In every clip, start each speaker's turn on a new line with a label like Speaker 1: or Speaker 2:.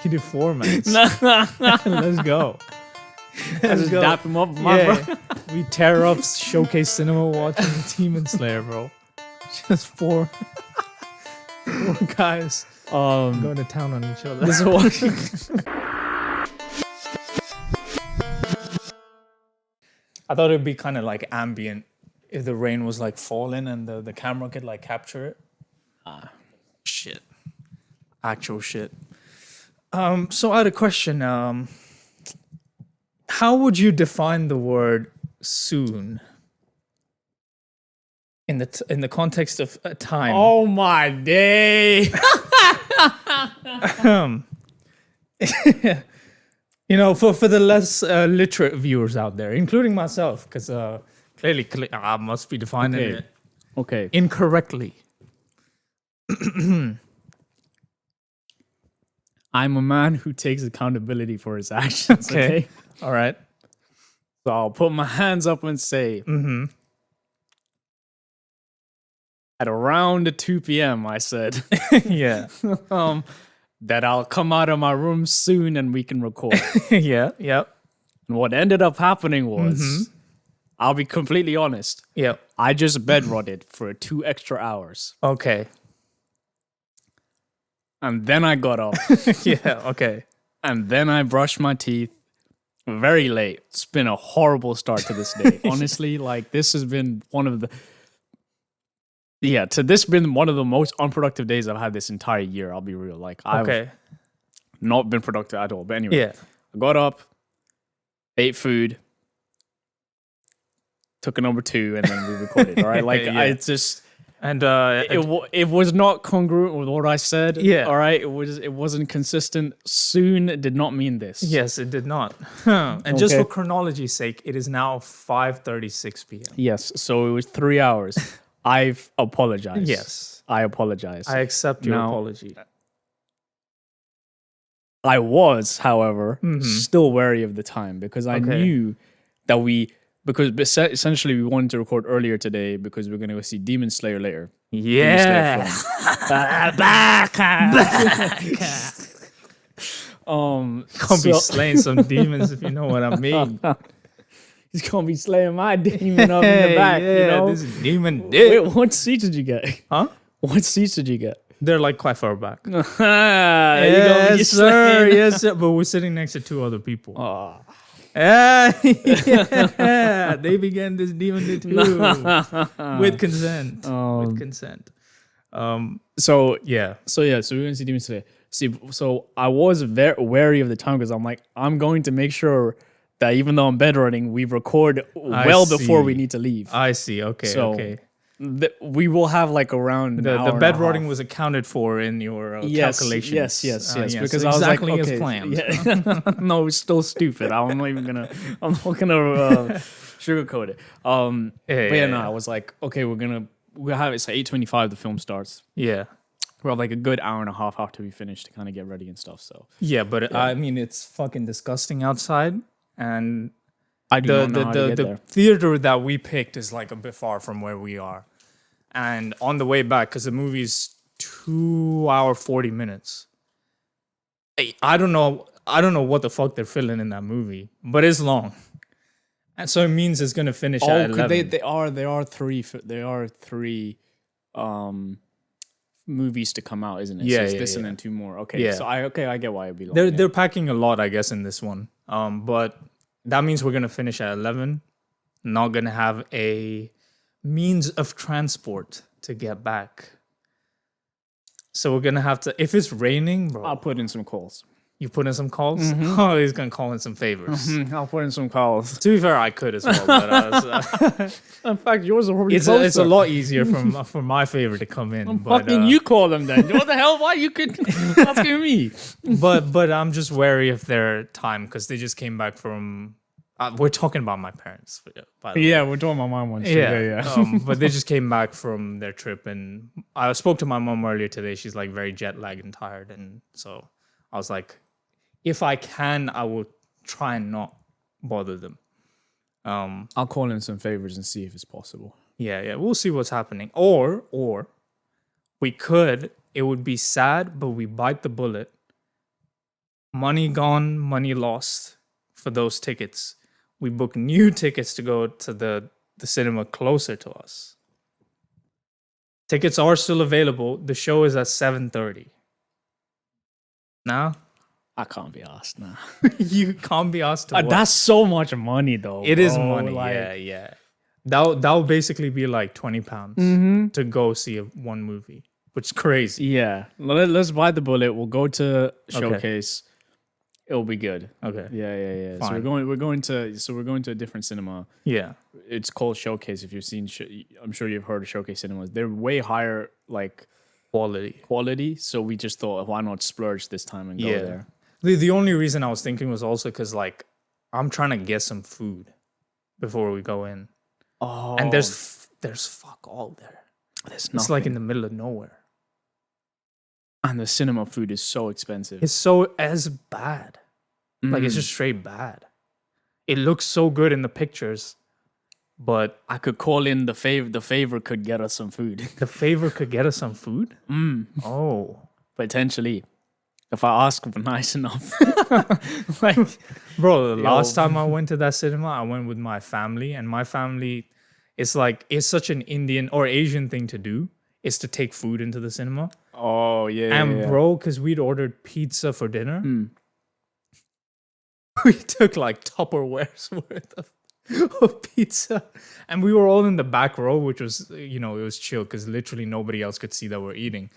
Speaker 1: executive formats. Let's go.
Speaker 2: I just dap him up, bro.
Speaker 1: We tear up Showcase Cinema watching Demon Slayer, bro. Just four guys going to town on each other.
Speaker 2: This is what
Speaker 1: I thought it'd be kind of like ambient if the rain was like falling and the camera could like capture it. Shit. Actual shit. So I had a question. How would you define the word soon in the context of time?
Speaker 2: Oh my day.
Speaker 1: You know, for the less literate viewers out there, including myself, because clearly I must be defining it
Speaker 2: Okay.
Speaker 1: incorrectly.
Speaker 2: I'm a man who takes accountability for his actions. Okay.
Speaker 1: All right.
Speaker 2: So I'll put my hands up and say, at around 2 p.m., I said,
Speaker 1: Yeah.
Speaker 2: that I'll come out of my room soon and we can record.
Speaker 1: Yeah. Yep.
Speaker 2: And what ended up happening was, I'll be completely honest,
Speaker 1: Yep.
Speaker 2: I just bedrotted for 2 extra hours.
Speaker 1: Okay.
Speaker 2: And then I got up.
Speaker 1: Yeah. Okay.
Speaker 2: And then I brushed my teeth very late. It's been a horrible start to this day. Honestly, like this has been one of the most unproductive days I've had this entire year. I'll be real. Like I've not been productive at all. But anyway,
Speaker 1: Yeah.
Speaker 2: I got up, ate food, took a number 2, and then we recorded. All right, like
Speaker 1: Yeah.
Speaker 2: I just.
Speaker 1: And
Speaker 2: It was not congruent with what I said.
Speaker 1: Yeah.
Speaker 2: All right. It wasn't consistent. Soon did not mean this.
Speaker 1: yes, it did not. And just for chronology's sake, it is now 5:36 p.m.
Speaker 2: Yes. So it was 3 hours. I've apologized.
Speaker 1: Yes.
Speaker 2: I apologize.
Speaker 1: I accept your
Speaker 2: Now-
Speaker 1: apology.
Speaker 2: I was, however, still wary of the time because I knew that essentially we wanted to record earlier today because we're going to go see Demon Slayer later.
Speaker 1: Yeah. Gonna be slaying some demons if you know what I mean.
Speaker 2: He's gonna be slaying my demon up in the back.
Speaker 1: Yeah,
Speaker 2: you know?
Speaker 1: this is demon dick.
Speaker 2: Wait, what seats did you get?
Speaker 1: Huh?
Speaker 2: What seats did you get?
Speaker 1: They're like quite far back.
Speaker 2: Yes,
Speaker 1: sir. Yes, sir. But we're sitting next to 2 other people.
Speaker 2: Oh.
Speaker 1: Yeah, they began this demon dick too with consent. With consent.
Speaker 2: So
Speaker 1: Yeah.
Speaker 2: we're gonna see Demon Slayer. See, so I was very wary of the time because I'm like, I'm going to make sure that even though I'm bedrunning, we record well before we need to leave.
Speaker 1: I see. Okay.
Speaker 2: So,
Speaker 1: okay.
Speaker 2: We will have like around an hour
Speaker 1: The
Speaker 2: and
Speaker 1: bed
Speaker 2: a
Speaker 1: rotting
Speaker 2: half.
Speaker 1: was accounted for in your
Speaker 2: Yes,
Speaker 1: calculations.
Speaker 2: yes.
Speaker 1: Yeah,
Speaker 2: Because
Speaker 1: so
Speaker 2: I was
Speaker 1: exactly
Speaker 2: like,
Speaker 1: as
Speaker 2: okay,
Speaker 1: planned.
Speaker 2: Yeah. No, it's still stupid. I'm not gonna sugarcoat it. But yeah, no, I was like, okay, we'll have it's like 8:25. The film starts.
Speaker 1: Yeah.
Speaker 2: We'll have like a good hour and a half after we finish to kind of get ready and stuff. So
Speaker 1: Yeah, but I mean, it's fucking disgusting outside, and
Speaker 2: I do not know how to get
Speaker 1: the
Speaker 2: there.
Speaker 1: theater that we picked is like a bit far from where we are, and on the way back because the movie's 2 hour 40 minutes. I don't know what the fuck they're filling in that movie, but it's long, and so it means it's gonna finish at 11.
Speaker 2: There are three movies to come out, isn't it?
Speaker 1: Yeah,
Speaker 2: so it's
Speaker 1: yeah,
Speaker 2: this
Speaker 1: yeah.
Speaker 2: and then 2 more. Okay,
Speaker 1: Yeah.
Speaker 2: so I get why it'd be long.
Speaker 1: They're packing a lot, I guess, in this one. But that means we're gonna finish at 11. Not gonna have a means of transport to get back. So we're gonna have to. If it's raining, bro,
Speaker 2: I'll put in some calls.
Speaker 1: you put in some calls. Oh, he's gonna call in some favors.
Speaker 2: I'll put in some calls.
Speaker 1: To be fair, I could as well, but
Speaker 2: In fact, yours are probably
Speaker 1: it's a lot easier for my favor to come in. But,
Speaker 2: Fucking you call them then. What the hell? Why you could asking me?
Speaker 1: but I'm just wary of their time because they just came back from. We're talking about my parents, by the way.
Speaker 2: Yeah, we're talking about my one.
Speaker 1: Yeah. But they just came back from their trip, and I spoke to my mom earlier today. She's like very jet lagged and tired, and so I was like, if I can, I will try and not bother them.
Speaker 2: I'll call in some favors and see if it's possible.
Speaker 1: Yeah, we'll see what's happening. Or we could. It would be sad, but we bite the bullet money gone, money lost for those tickets. We booked new tickets to go to the cinema closer to us. Tickets are still available. The show is at 7:30. Now
Speaker 2: I can't be asked now.
Speaker 1: you can't be asked to. What?
Speaker 2: That's so much money, though.
Speaker 1: It is
Speaker 2: bro.
Speaker 1: money.
Speaker 2: Like,
Speaker 1: Yeah. That'll basically be like £20 to go see one movie, which is crazy.
Speaker 2: Yeah. Let's buy the bullet. We'll go to Showcase. It'll be good.
Speaker 1: Okay.
Speaker 2: Yeah. So
Speaker 1: Fine.
Speaker 2: we're going to a different cinema.
Speaker 1: Yeah.
Speaker 2: It's called Showcase. If you've seen, I'm sure you've heard of Showcase cinemas. They're way higher like quality. So we just thought, why not splurge this time and go there?
Speaker 1: The only reason I was thinking was also because like I'm trying to get some food before we go in.
Speaker 2: Oh,
Speaker 1: And there's fuck all there.
Speaker 2: there's
Speaker 1: It's like in the middle of nowhere.
Speaker 2: and the cinema food is so expensive.
Speaker 1: It's so as bad. Like it's just straight bad. It looks so good in the pictures, but
Speaker 2: I could call in the favor. The favor could get us some food
Speaker 1: the favor could get us some food. Oh,
Speaker 2: potentially, if I ask for nice enough. Like,
Speaker 1: bro, the last time I went to that cinema, I went with my family, and my family, it's such an Indian or Asian thing to do, is to take food into the cinema.
Speaker 2: oh yeah,
Speaker 1: And bro, because we'd ordered pizza for dinner, we took like Tupperware's worth of pizza, and we were all in the back row, which was, it was chill because literally nobody else could see that we're eating.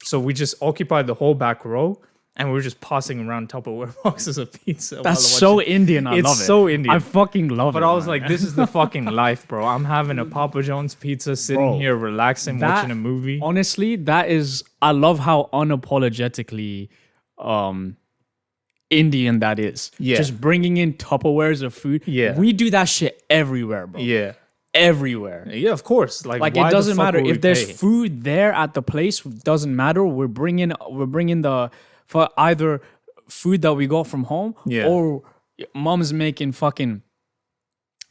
Speaker 1: So we just occupied the whole back row, and we were just passing around Tupperware boxes of pizza.
Speaker 2: That's so Indian. I love it.
Speaker 1: It's so Indian.
Speaker 2: I fucking love it.
Speaker 1: But I was
Speaker 2: man.
Speaker 1: like, this is the fucking life, bro. I'm having a Papa John's pizza, sitting
Speaker 2: Bro,
Speaker 1: here, relaxing, watching a movie.
Speaker 2: Honestly, that is. I love how unapologetically Indian that is.
Speaker 1: Yeah.
Speaker 2: Just bringing in Tupperwares of food.
Speaker 1: Yeah.
Speaker 2: We do that shit everywhere, bro.
Speaker 1: Yeah.
Speaker 2: Everywhere.
Speaker 1: Yeah, of course. Like
Speaker 2: Like
Speaker 1: why
Speaker 2: it
Speaker 1: the
Speaker 2: doesn't
Speaker 1: fuck
Speaker 2: matter
Speaker 1: would we
Speaker 2: if there's
Speaker 1: pay?
Speaker 2: food there at the place. Doesn't matter. We're bringing the for either food that we got from home,
Speaker 1: Yeah.
Speaker 2: or mom's making fucking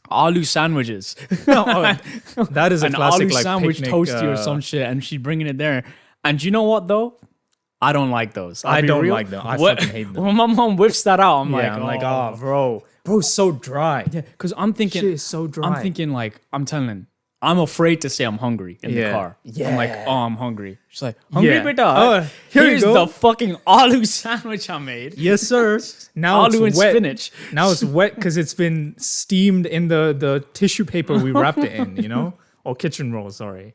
Speaker 2: aloo sandwiches.
Speaker 1: That is a
Speaker 2: An
Speaker 1: classic
Speaker 2: aloo
Speaker 1: like
Speaker 2: sandwich
Speaker 1: picnic,
Speaker 2: toasty or some shit, and she's bringing it there. And you know what though? I don't like those.
Speaker 1: I
Speaker 2: I'll be
Speaker 1: don't
Speaker 2: real.
Speaker 1: like them. I
Speaker 2: What-
Speaker 1: fucking hate them.
Speaker 2: When my mom whips that out, I'm
Speaker 1: I'm like,
Speaker 2: oh,
Speaker 1: bro, it's so dry.
Speaker 2: yeah. Because I'm thinking,
Speaker 1: Shit is so dry.
Speaker 2: I'm thinking like, I'm telling, I'm afraid to say I'm hungry in the
Speaker 1: Yeah.
Speaker 2: car.
Speaker 1: Yeah.
Speaker 2: I'm like, oh, I'm hungry. She's like, hungry,
Speaker 1: Yeah.
Speaker 2: beta?
Speaker 1: Oh, here you
Speaker 2: Here's
Speaker 1: go.
Speaker 2: the fucking aloo sandwich I made.
Speaker 1: Yes, sir. Now
Speaker 2: Aloo and
Speaker 1: it's wet.
Speaker 2: spinach.
Speaker 1: Now it's wet because it's been steamed in the tissue paper we wrapped it in, or kitchen roll. Sorry.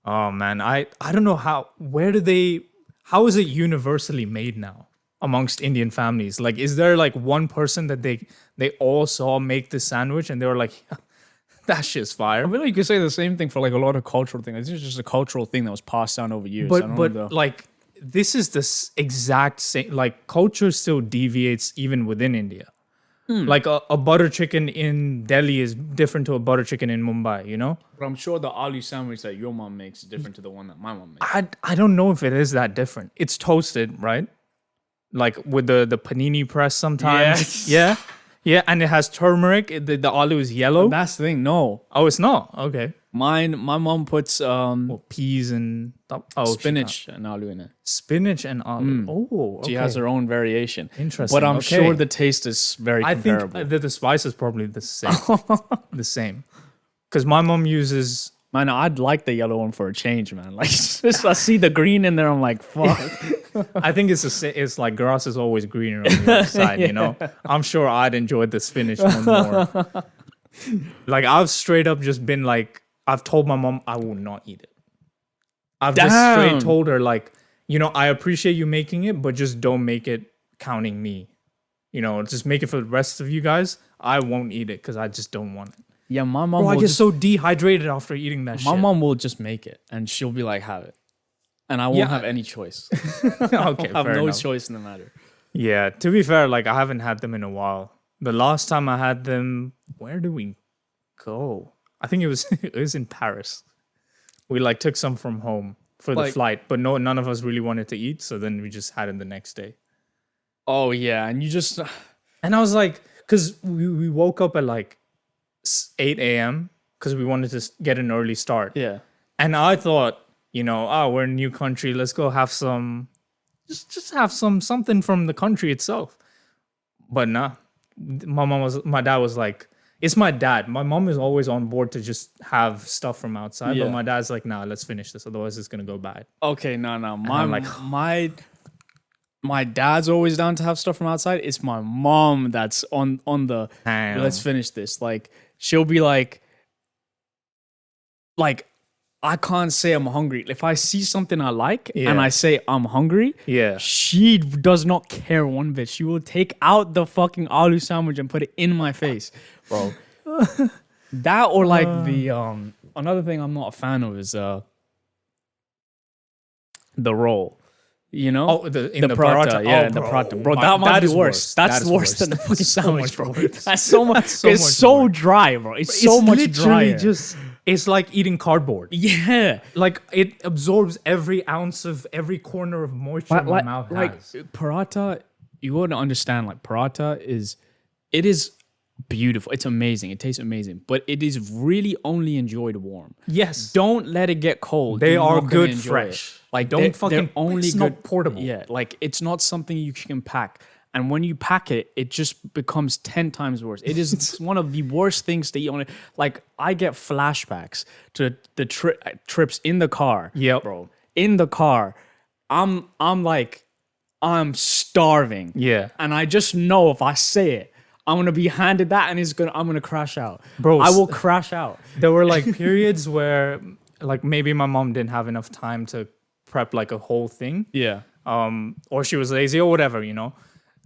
Speaker 1: Oh man, I don't know how is it universally made now amongst Indian families? Like, is there like one person that they all saw make this sandwich and they were like, that shit's fire?
Speaker 2: I feel like you could say the same thing for like a lot of cultural things. This is just a cultural thing that was passed down over years. I don't
Speaker 1: But
Speaker 2: know.
Speaker 1: like this is the exact same. Like culture still deviates even within India. Like a butter chicken in Delhi is different to a butter chicken in Mumbai.
Speaker 2: But I'm sure the aloo sandwich that your mom makes is different to the one that my mom makes.
Speaker 1: I don't know if it is that different. It's toasted, right? Like with the panini press sometimes.
Speaker 2: Yes.
Speaker 1: Yeah, and it has turmeric. The aloo is yellow.
Speaker 2: That's the thing. No,
Speaker 1: Oh, it's not. Okay.
Speaker 2: my mom puts
Speaker 1: Peas and
Speaker 2: spinach and aloo in it.
Speaker 1: spinach and aloo. Oh, okay.
Speaker 2: She has her own variation.
Speaker 1: Interesting,
Speaker 2: But I'm
Speaker 1: okay.
Speaker 2: sure the taste is very
Speaker 1: I think
Speaker 2: comparable.
Speaker 1: that the spice is probably the same. The same. Because my mom uses.
Speaker 2: Man, I'd like the yellow one for a change, man. Like, just I see the green in there, I'm like, fuck.
Speaker 1: I think it's like grass is always greener on the other side. I'm sure I'd enjoy the spinach one more. Like I've straight up just been like, I've told my mom I will not eat it. I've just straight
Speaker 2: Damn.
Speaker 1: told her like, I appreciate you making it, but just don't make it counting me. Just make it for the rest of you guys. I won't eat it because I just don't want it.
Speaker 2: Yeah, my mom
Speaker 1: Bro, I
Speaker 2: will
Speaker 1: get
Speaker 2: just,
Speaker 1: so dehydrated after eating that
Speaker 2: my
Speaker 1: shit.
Speaker 2: mom will just make it and she'll be like, have it. And I won't
Speaker 1: Yeah.
Speaker 2: have any choice.
Speaker 1: Okay,
Speaker 2: I have
Speaker 1: fair
Speaker 2: no
Speaker 1: enough.
Speaker 2: choice in the matter.
Speaker 1: Yeah, to be fair, like I haven't had them in a while. The last time I had them, where did we go? I think it was it was in Paris. We like took some from home for the
Speaker 2: Like-
Speaker 1: flight, but none of us really wanted to eat, so then we just had it the next day.
Speaker 2: Oh, yeah. And you just,
Speaker 1: And I was like, because we woke up at like 8 a.m. because we wanted to get an early start.
Speaker 2: yeah.
Speaker 1: And I thought, we're in a new country. Let's go have some just have something from the country itself. But nah, my dad was like, it's my dad. My mom is always on board to just have stuff from outside,
Speaker 2: Yeah.
Speaker 1: but my dad's like, nah, let's finish this, otherwise it's gonna go bad.
Speaker 2: Okay, no.
Speaker 1: I'm like,
Speaker 2: My dad's always down to have stuff from outside. It's my mom that's on the
Speaker 1: Damn.
Speaker 2: let's finish this. Like she'll be like I can't say I'm hungry. If I see something I like and I say I'm hungry,
Speaker 1: Yeah.
Speaker 2: she does not care one bit. She will take out the fucking aloo sandwich and put it in my face, bro. That or like the another thing I'm not a fan of is the roll. You know?
Speaker 1: Oh, the paratha.
Speaker 2: Yeah,
Speaker 1: Oh,
Speaker 2: the
Speaker 1: bro.
Speaker 2: paratha. Bro, that might be
Speaker 1: is
Speaker 2: worse. That's
Speaker 1: That is
Speaker 2: worse than the fucking
Speaker 1: That's so
Speaker 2: sandwich,
Speaker 1: much
Speaker 2: bro.
Speaker 1: worse.
Speaker 2: That's so much.
Speaker 1: so
Speaker 2: It's
Speaker 1: much
Speaker 2: so
Speaker 1: more.
Speaker 2: dry, bro. It's so much
Speaker 1: literally
Speaker 2: drier.
Speaker 1: just, it's like eating cardboard.
Speaker 2: Yeah.
Speaker 1: Like it absorbs every ounce of every corner of moisture my mouth has.
Speaker 2: Paratha, you want to understand, like paratha it is beautiful. It's amazing. It tastes amazing, but it is really only enjoyed warm.
Speaker 1: Yes.
Speaker 2: Don't let it get cold.
Speaker 1: They
Speaker 2: You're
Speaker 1: are
Speaker 2: not gonna
Speaker 1: good
Speaker 2: enjoy
Speaker 1: fresh.
Speaker 2: it.
Speaker 1: Like,
Speaker 2: They're
Speaker 1: don't
Speaker 2: only
Speaker 1: it's
Speaker 2: good
Speaker 1: not portable.
Speaker 2: Yeah, like it's not something you can pack. And when you pack it, it just becomes 10 times worse. It is one of the worst things to eat on it. Like I get flashbacks to the trips in the car.
Speaker 1: Yep.
Speaker 2: Bro. In the car, I'm starving.
Speaker 1: Yeah.
Speaker 2: And I just know if I say it, I'm gonna be handed that and I'm gonna crash out.
Speaker 1: Bro,
Speaker 2: I will crash out.
Speaker 1: There were like periods where like maybe my mom didn't have enough time to prep like a whole thing.
Speaker 2: Yeah.
Speaker 1: Or she was lazy or whatever, you know.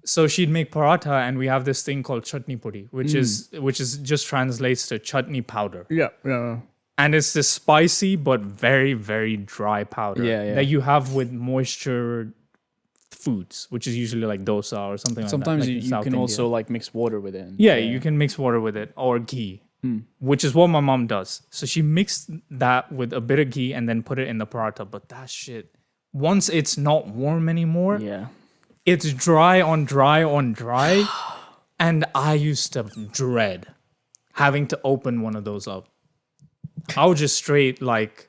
Speaker 1: So she'd make paratha, and we have this thing called chutney puri, which is just translates to chutney powder.
Speaker 2: Yeah. Yeah.
Speaker 1: And it's this spicy but very, very dry powder that you have with moisture foods, which is usually like dosa or something
Speaker 2: Sometimes
Speaker 1: like that.
Speaker 2: you
Speaker 1: South
Speaker 2: can
Speaker 1: India.
Speaker 2: also like mix water with it.
Speaker 1: Yeah, you can mix water with it or ghee, which is what my mom does. So she mixed that with a bit of ghee and then put it in the paratha. But that shit, once it's not warm anymore,
Speaker 2: Yeah.
Speaker 1: it's dry on dry on dry. And I used to dread having to open one of those up. I would just straight like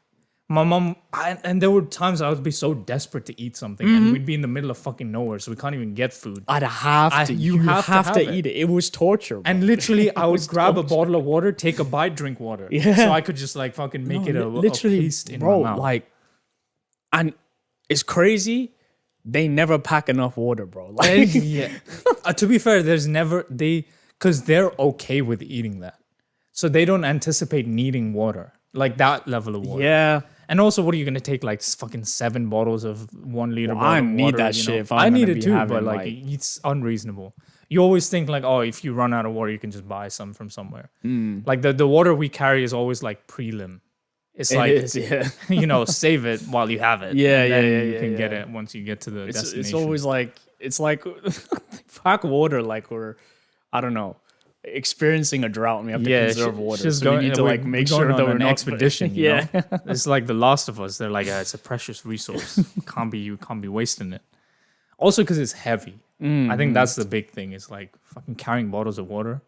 Speaker 1: my mom, and there were times I would be so desperate to eat something, and we'd be in the middle of fucking nowhere, so we can't even get food.
Speaker 2: I'd have to.
Speaker 1: You have to
Speaker 2: eat it. It was torture. Bro.
Speaker 1: And literally, I would grab a bottle of water, take a bite, drink water.
Speaker 2: Yeah.
Speaker 1: So I could just like fucking make it a paste in
Speaker 2: bro,
Speaker 1: my mouth.
Speaker 2: like, and it's crazy. They never pack enough water, bro. Like,
Speaker 1: Yeah. To be fair, because they're okay with eating that, so they don't anticipate needing water like that level of water.
Speaker 2: yeah.
Speaker 1: And also, what are you gonna take like fucking 7 bottles of 1 liter?
Speaker 2: Well, I
Speaker 1: bottle of
Speaker 2: need
Speaker 1: water,
Speaker 2: that
Speaker 1: you
Speaker 2: shit
Speaker 1: know?
Speaker 2: if I'm
Speaker 1: I need
Speaker 2: gonna
Speaker 1: it
Speaker 2: be
Speaker 1: too,
Speaker 2: having,
Speaker 1: but like it's unreasonable. You always think like, oh, if you run out of water, you can just buy some from somewhere. Like the water we carry is always like prelim. It's like
Speaker 2: It is, yeah.
Speaker 1: you know, save it while you have it.
Speaker 2: Yeah,
Speaker 1: and then
Speaker 2: yeah,
Speaker 1: you
Speaker 2: yeah,
Speaker 1: can get
Speaker 2: yeah.
Speaker 1: it once you get to the
Speaker 2: It's
Speaker 1: destination.
Speaker 2: always like pack water like we're, I don't know, experiencing a drought and we have to conserve water.
Speaker 1: Just
Speaker 2: So we need to like make sure that we're
Speaker 1: an
Speaker 2: not
Speaker 1: expedition. You
Speaker 2: Yeah.
Speaker 1: know? It's like the Last of Us. They're like, it's a precious resource. You can't be wasting it. Also, because it's heavy. I think that's the big thing. Is like fucking carrying bottles of water.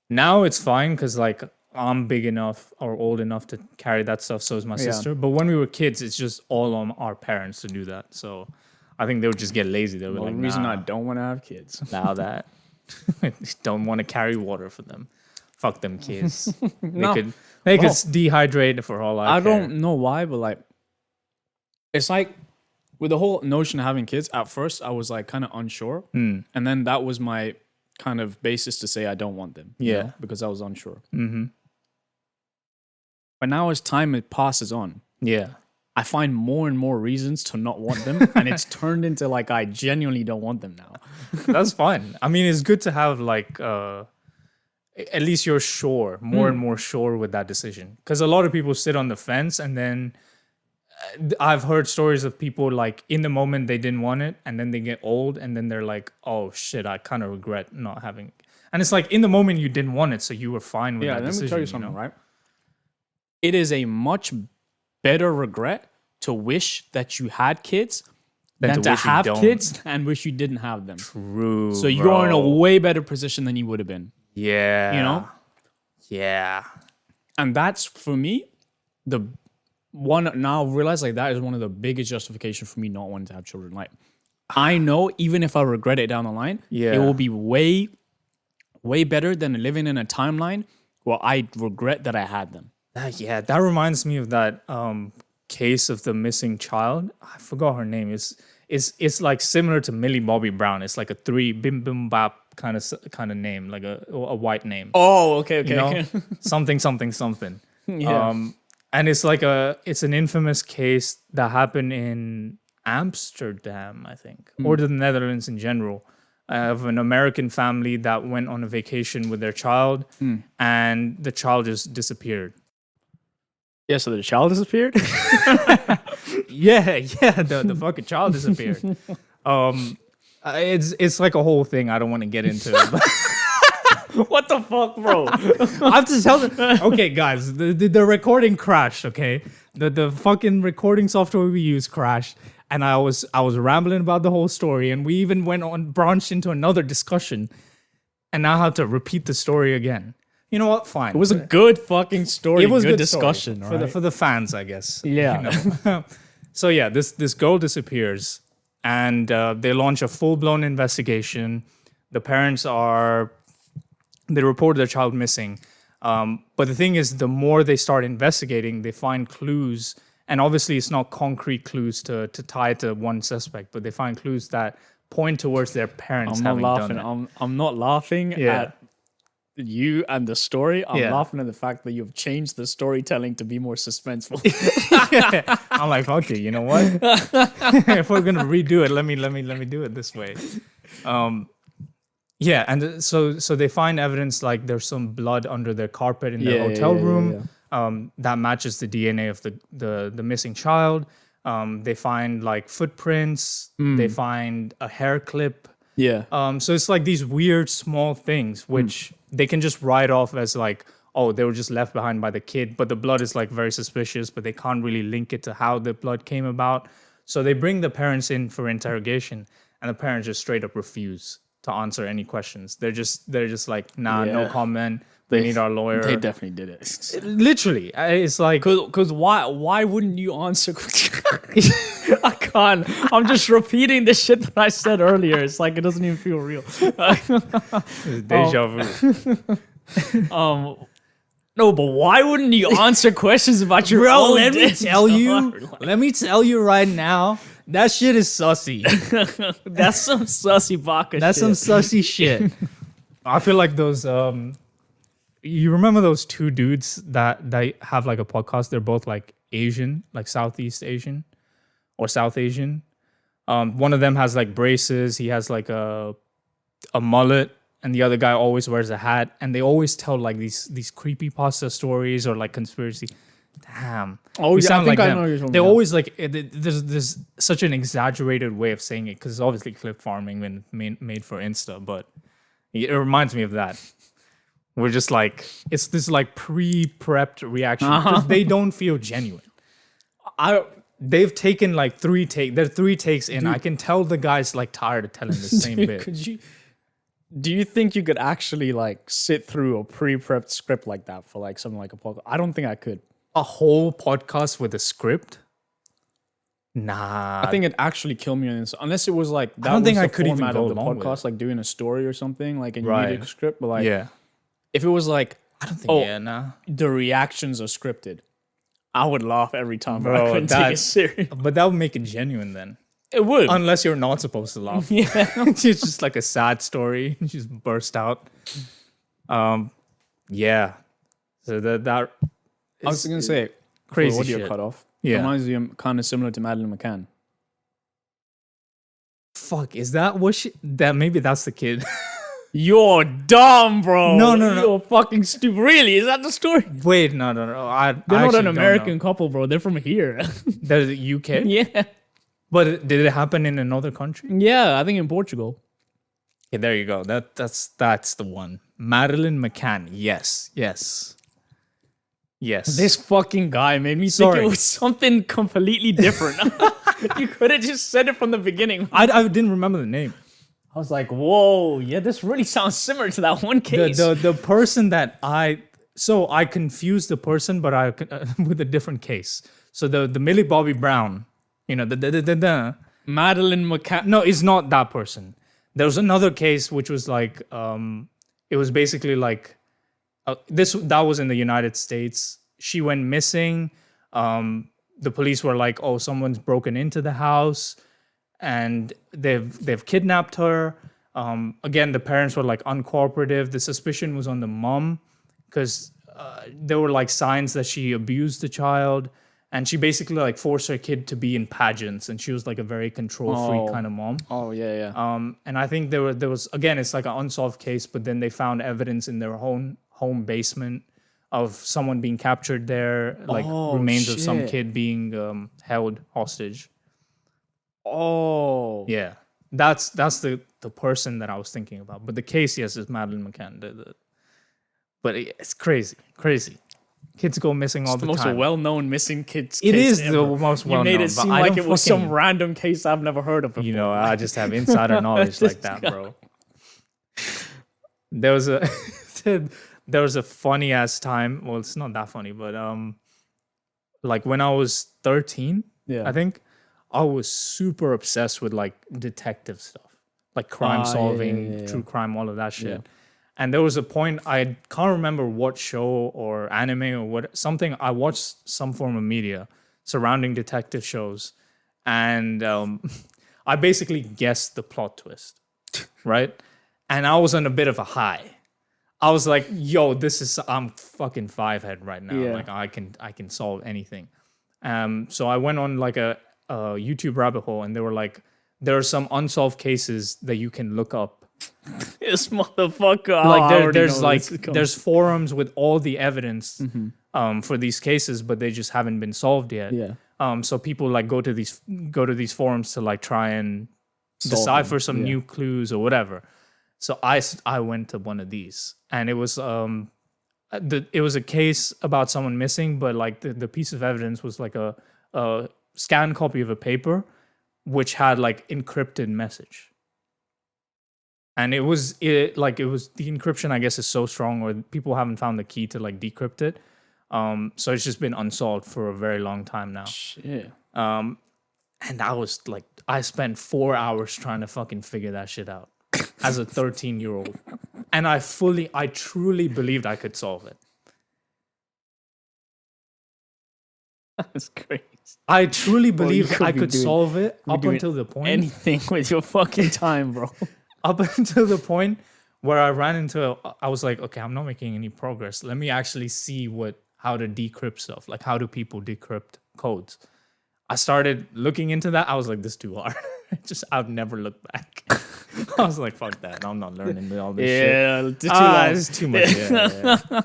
Speaker 1: Now it's fine because like I'm big enough or old enough to carry that stuff. So is my sister. But when we were kids, it's just all on our parents to do that. So I think they would just get lazy. They were
Speaker 2: Well,
Speaker 1: like,
Speaker 2: the reason I
Speaker 1: nah,
Speaker 2: don't want to have kids.
Speaker 1: now that don't want to carry water for them. Fuck them kids. They could dehydrate for all I care.
Speaker 2: don't know why, but like, it's like with the whole notion of having kids. At first, I was like kind of unsure, and then that was my kind of basis to say I don't want them. you
Speaker 1: Yeah.
Speaker 2: know, because I was unsure. Mm-hmm. But now, as time passes on,
Speaker 1: Yeah.
Speaker 2: I find more and more reasons to not want them, and it's turned into like I genuinely don't want them now.
Speaker 1: That's fine. I mean, it's good to have like at least you're sure, more and more sure with that decision. Because a lot of people sit on the fence, and then I've heard stories of people like in the moment they didn't want it, and then they get old, and then they're like, "Oh shit, I kind of regret not having." It. And it's like in the moment you didn't want it, so you were fine with that
Speaker 2: Let
Speaker 1: decision.
Speaker 2: me tell you something, right? It is a much better regret to wish that you had kids than to
Speaker 1: wish you
Speaker 2: have
Speaker 1: don't.
Speaker 2: kids and wish you didn't have them.
Speaker 1: True.
Speaker 2: So you're in a way better position than you would have been.
Speaker 1: Yeah.
Speaker 2: You know?
Speaker 1: Yeah.
Speaker 2: And that's for me now realize like that is one of the biggest justifications for me not wanting to have children. Like, I know even if I regret it down the line,
Speaker 1: Yeah.
Speaker 2: it will be way better than living in a timeline where I regret that I had them.
Speaker 1: Yeah, that reminds me of that case of the missing child. I forgot her name. It's like similar to Millie Bobby Brown. It's like a three bim bim bap kind of name, like a white name.
Speaker 2: Oh, okay,
Speaker 1: You know, something something something.
Speaker 2: Yeah.
Speaker 1: And it's like it's an infamous case that happened in Amsterdam, I think, or the Netherlands in general, of an American family that went on a vacation with their child, and the child just disappeared.
Speaker 2: Yeah, so the child disappeared?
Speaker 1: Yeah, the fucking child disappeared. It's like a whole thing I don't want to get into. But
Speaker 2: What the fuck, bro?
Speaker 1: I have to tell them. Okay, guys, the recording crashed. Okay, the fucking recording software we use crashed, and I was rambling about the whole story, and we even branched into another discussion, and now I have to repeat the story again. You know what? Fine.
Speaker 2: It was a good fucking story.
Speaker 1: It was
Speaker 2: good
Speaker 1: good story
Speaker 2: discussion,
Speaker 1: for the fans, I guess.
Speaker 2: Yeah.
Speaker 1: You know? So yeah, this girl disappears, and they launch a full-blown investigation. The parents they report their child missing. But the thing is, the more they start investigating, they find clues. And obviously, it's not concrete clues to tie it to one suspect, but they find clues that point towards their parents
Speaker 2: I'm not
Speaker 1: having
Speaker 2: laughing.
Speaker 1: done it.
Speaker 2: I'm not laughing
Speaker 1: Yeah.
Speaker 2: at you and the story. I'm
Speaker 1: Yeah.
Speaker 2: laughing at the fact that you've changed the storytelling to be more suspenseful.
Speaker 1: I'm like, fuck it, you know what? If we're gonna redo it, let me do it this way. Yeah, and so they find evidence like there's some blood under their carpet in their hotel room. That matches the DNA of the missing child. They find like footprints. They find a hair clip.
Speaker 2: Yeah.
Speaker 1: So it's like these weird small things which they can just write off as like, oh, they were just left behind by the kid, but the blood is like very suspicious, but they can't really link it to how the blood came about. So they bring the parents in for interrogation, and the parents just straight up refuse to answer any questions. They're just like, nah, no
Speaker 2: Yeah.
Speaker 1: comment. We need our lawyer.
Speaker 2: They definitely did it.
Speaker 1: Literally, it's like,
Speaker 2: Because why wouldn't you answer? I can't. I'm just repeating the shit that I said earlier. It's like it doesn't even feel real.
Speaker 1: deja vu.
Speaker 2: No, but why wouldn't you answer questions about your
Speaker 1: Bro,
Speaker 2: own
Speaker 1: let me
Speaker 2: dead
Speaker 1: tell you.
Speaker 2: daughter?
Speaker 1: Let me tell you right now. That shit is sussy.
Speaker 2: That's some sussy baka
Speaker 1: That's
Speaker 2: shit.
Speaker 1: some sussy shit. I feel like those. You remember those two dudes that have like a podcast? They're both like Asian, like Southeast Asian or South Asian. One of them has like braces. He has like a mullet, and the other guy always wears a hat. And they always tell like these creepypasta stories or like conspiracy. Damn.
Speaker 2: Oh,
Speaker 1: We
Speaker 2: yeah,
Speaker 1: sound
Speaker 2: I think
Speaker 1: like
Speaker 2: I
Speaker 1: them.
Speaker 2: know what you're talking
Speaker 1: They
Speaker 2: about.
Speaker 1: always like there's such an exaggerated way of saying it because it's obviously clip farming when made for Insta, but it reminds me of that. We're just like it's this like pre-prepped reaction because they don't feel genuine. They've taken like three takes in. I can tell the guy's like tired of telling the same
Speaker 2: Dude,
Speaker 1: bit.
Speaker 2: do you think you could actually like sit through a pre-prepped script like that for like something like a podcast? I don't think I could.
Speaker 1: A whole podcast with a script? Nah.
Speaker 2: I think it'd actually kill me unless it was like that.
Speaker 1: don't
Speaker 2: was
Speaker 1: think
Speaker 2: the
Speaker 1: I could even
Speaker 2: format
Speaker 1: go
Speaker 2: of the
Speaker 1: along with
Speaker 2: podcast, like doing a story or something, like and you
Speaker 1: Right.
Speaker 2: needed a script. But like,
Speaker 1: yeah.
Speaker 2: if it was like
Speaker 1: I don't think nah.
Speaker 2: the reactions are scripted, I would laugh every time, but I
Speaker 1: Bro,
Speaker 2: couldn't take it
Speaker 1: that-
Speaker 2: serious.
Speaker 1: But that would make it genuine then.
Speaker 2: It would.
Speaker 1: Unless you're not supposed to laugh.
Speaker 2: Yeah.
Speaker 1: It's just like a sad story. You just burst out. Yeah. So that
Speaker 2: I was gonna say
Speaker 1: crazy
Speaker 2: audio
Speaker 1: shit.
Speaker 2: cut off.
Speaker 1: Yeah.
Speaker 2: Reminds me kind of similar to Madeleine McCann.
Speaker 1: Fuck, is that what she that maybe that's the kid.
Speaker 2: You're dumb, bro.
Speaker 1: No.
Speaker 2: You're fucking stupid. Really? Is that the story?
Speaker 1: Wait, no.
Speaker 2: They're
Speaker 1: I
Speaker 2: not
Speaker 1: actually
Speaker 2: an
Speaker 1: don't
Speaker 2: American
Speaker 1: know.
Speaker 2: couple, bro. They're from here.
Speaker 1: They're the UK?
Speaker 2: Yeah.
Speaker 1: But did it happen in another country?
Speaker 2: Yeah, I think in Portugal.
Speaker 1: Okay, there you go. That's the one. Madeline McCann. Yes.
Speaker 2: This fucking guy made me think
Speaker 1: Sorry.
Speaker 2: it was something completely different. You could have just said it from the beginning.
Speaker 1: I didn't remember the name.
Speaker 2: I was like, whoa, yeah, this really sounds similar to that one case.
Speaker 1: The person that I confused the person, but with a different case. So the Millie Bobby Brown, you know, the
Speaker 2: Madeline McCann.
Speaker 1: no, it's not that person. There was another case which was like, it was basically like, that was in the United States. She went missing. The police were like, "Oh, someone's broken into the house, and they've kidnapped her." Again, the parents were like uncooperative. The suspicion was on the mom because there were like signs that she abused the child, and she basically like forced her kid to be in pageants, and she was like a very control freak kind of mom.
Speaker 2: Oh yeah, yeah.
Speaker 1: And I think there was again, it's like an unsolved case, but then they found evidence in their own home basement of someone being captured there, like remains of some
Speaker 2: shit.
Speaker 1: kid being held hostage.
Speaker 2: Oh.
Speaker 1: Yeah, that's the person that I was thinking about. But the case, yes, is Madeline McCann. But it's crazy. Kids go missing all
Speaker 2: The
Speaker 1: the
Speaker 2: most
Speaker 1: time.
Speaker 2: well-known missing kids.
Speaker 1: It
Speaker 2: case
Speaker 1: is
Speaker 2: ever.
Speaker 1: the most
Speaker 2: You
Speaker 1: well-known.
Speaker 2: made it
Speaker 1: but
Speaker 2: seem
Speaker 1: I
Speaker 2: like
Speaker 1: don't
Speaker 2: it was some
Speaker 1: fucking-
Speaker 2: random case I've never heard of before.
Speaker 1: You know, I just have insider knowledge like that, bro. There was a there was a funny ass time. Well, it's not that funny, but like when I was 13,
Speaker 2: Yeah.
Speaker 1: I think I was super obsessed with like detective stuff, like crime solving,
Speaker 2: yeah.
Speaker 1: true crime, all of that shit.
Speaker 2: Yeah.
Speaker 1: And there was a point, I can't remember what show or anime or what, something, I watched some form of media surrounding detective shows, and I basically guessed the plot twist, right? And I was on a bit of a high. I was like, yo, I'm fucking five-head right now.
Speaker 2: Yeah.
Speaker 1: Like I can solve anything. So I went on like a YouTube rabbit hole, and they were like, there are some unsolved cases that you can look up.
Speaker 2: This motherfucker. I
Speaker 1: Like
Speaker 2: already
Speaker 1: there's
Speaker 2: know
Speaker 1: like
Speaker 2: this is coming.
Speaker 1: there's forums with all the evidence for these cases, but they just haven't been solved yet.
Speaker 2: Yeah.
Speaker 1: So people like go to these forums to like try and
Speaker 2: Solve
Speaker 1: decipher
Speaker 2: them,
Speaker 1: some
Speaker 2: yeah.
Speaker 1: new clues or whatever. So I went to one of these, and it was it was a case about someone missing, but like the piece of evidence was like a scanned copy of a paper which had like encrypted message. And it was the encryption, I guess, is so strong, or people haven't found the key to like decrypt it. So it's just been unsolved for a very long time now.
Speaker 2: Shit.
Speaker 1: And I spent 4 hours trying to fucking figure that shit out as a 13-year-old. And I truly believed I could solve it.
Speaker 2: That's crazy.
Speaker 1: I truly
Speaker 2: Bro, you
Speaker 1: believed
Speaker 2: could
Speaker 1: I
Speaker 2: be
Speaker 1: could
Speaker 2: doing-
Speaker 1: solve it up
Speaker 2: doing
Speaker 1: until the point.
Speaker 2: Anything with your fucking time, bro.
Speaker 1: Up until the point where I ran into, I was like, okay, I'm not making any progress. Let me actually see how to decrypt stuff. Like, how do people decrypt codes? I started looking into that. I was like, this is too hard. I've never looked back. I was like, fuck that. I'm not learning all this shit.
Speaker 2: Yeah, it's too long.
Speaker 1: It's too much. Yeah.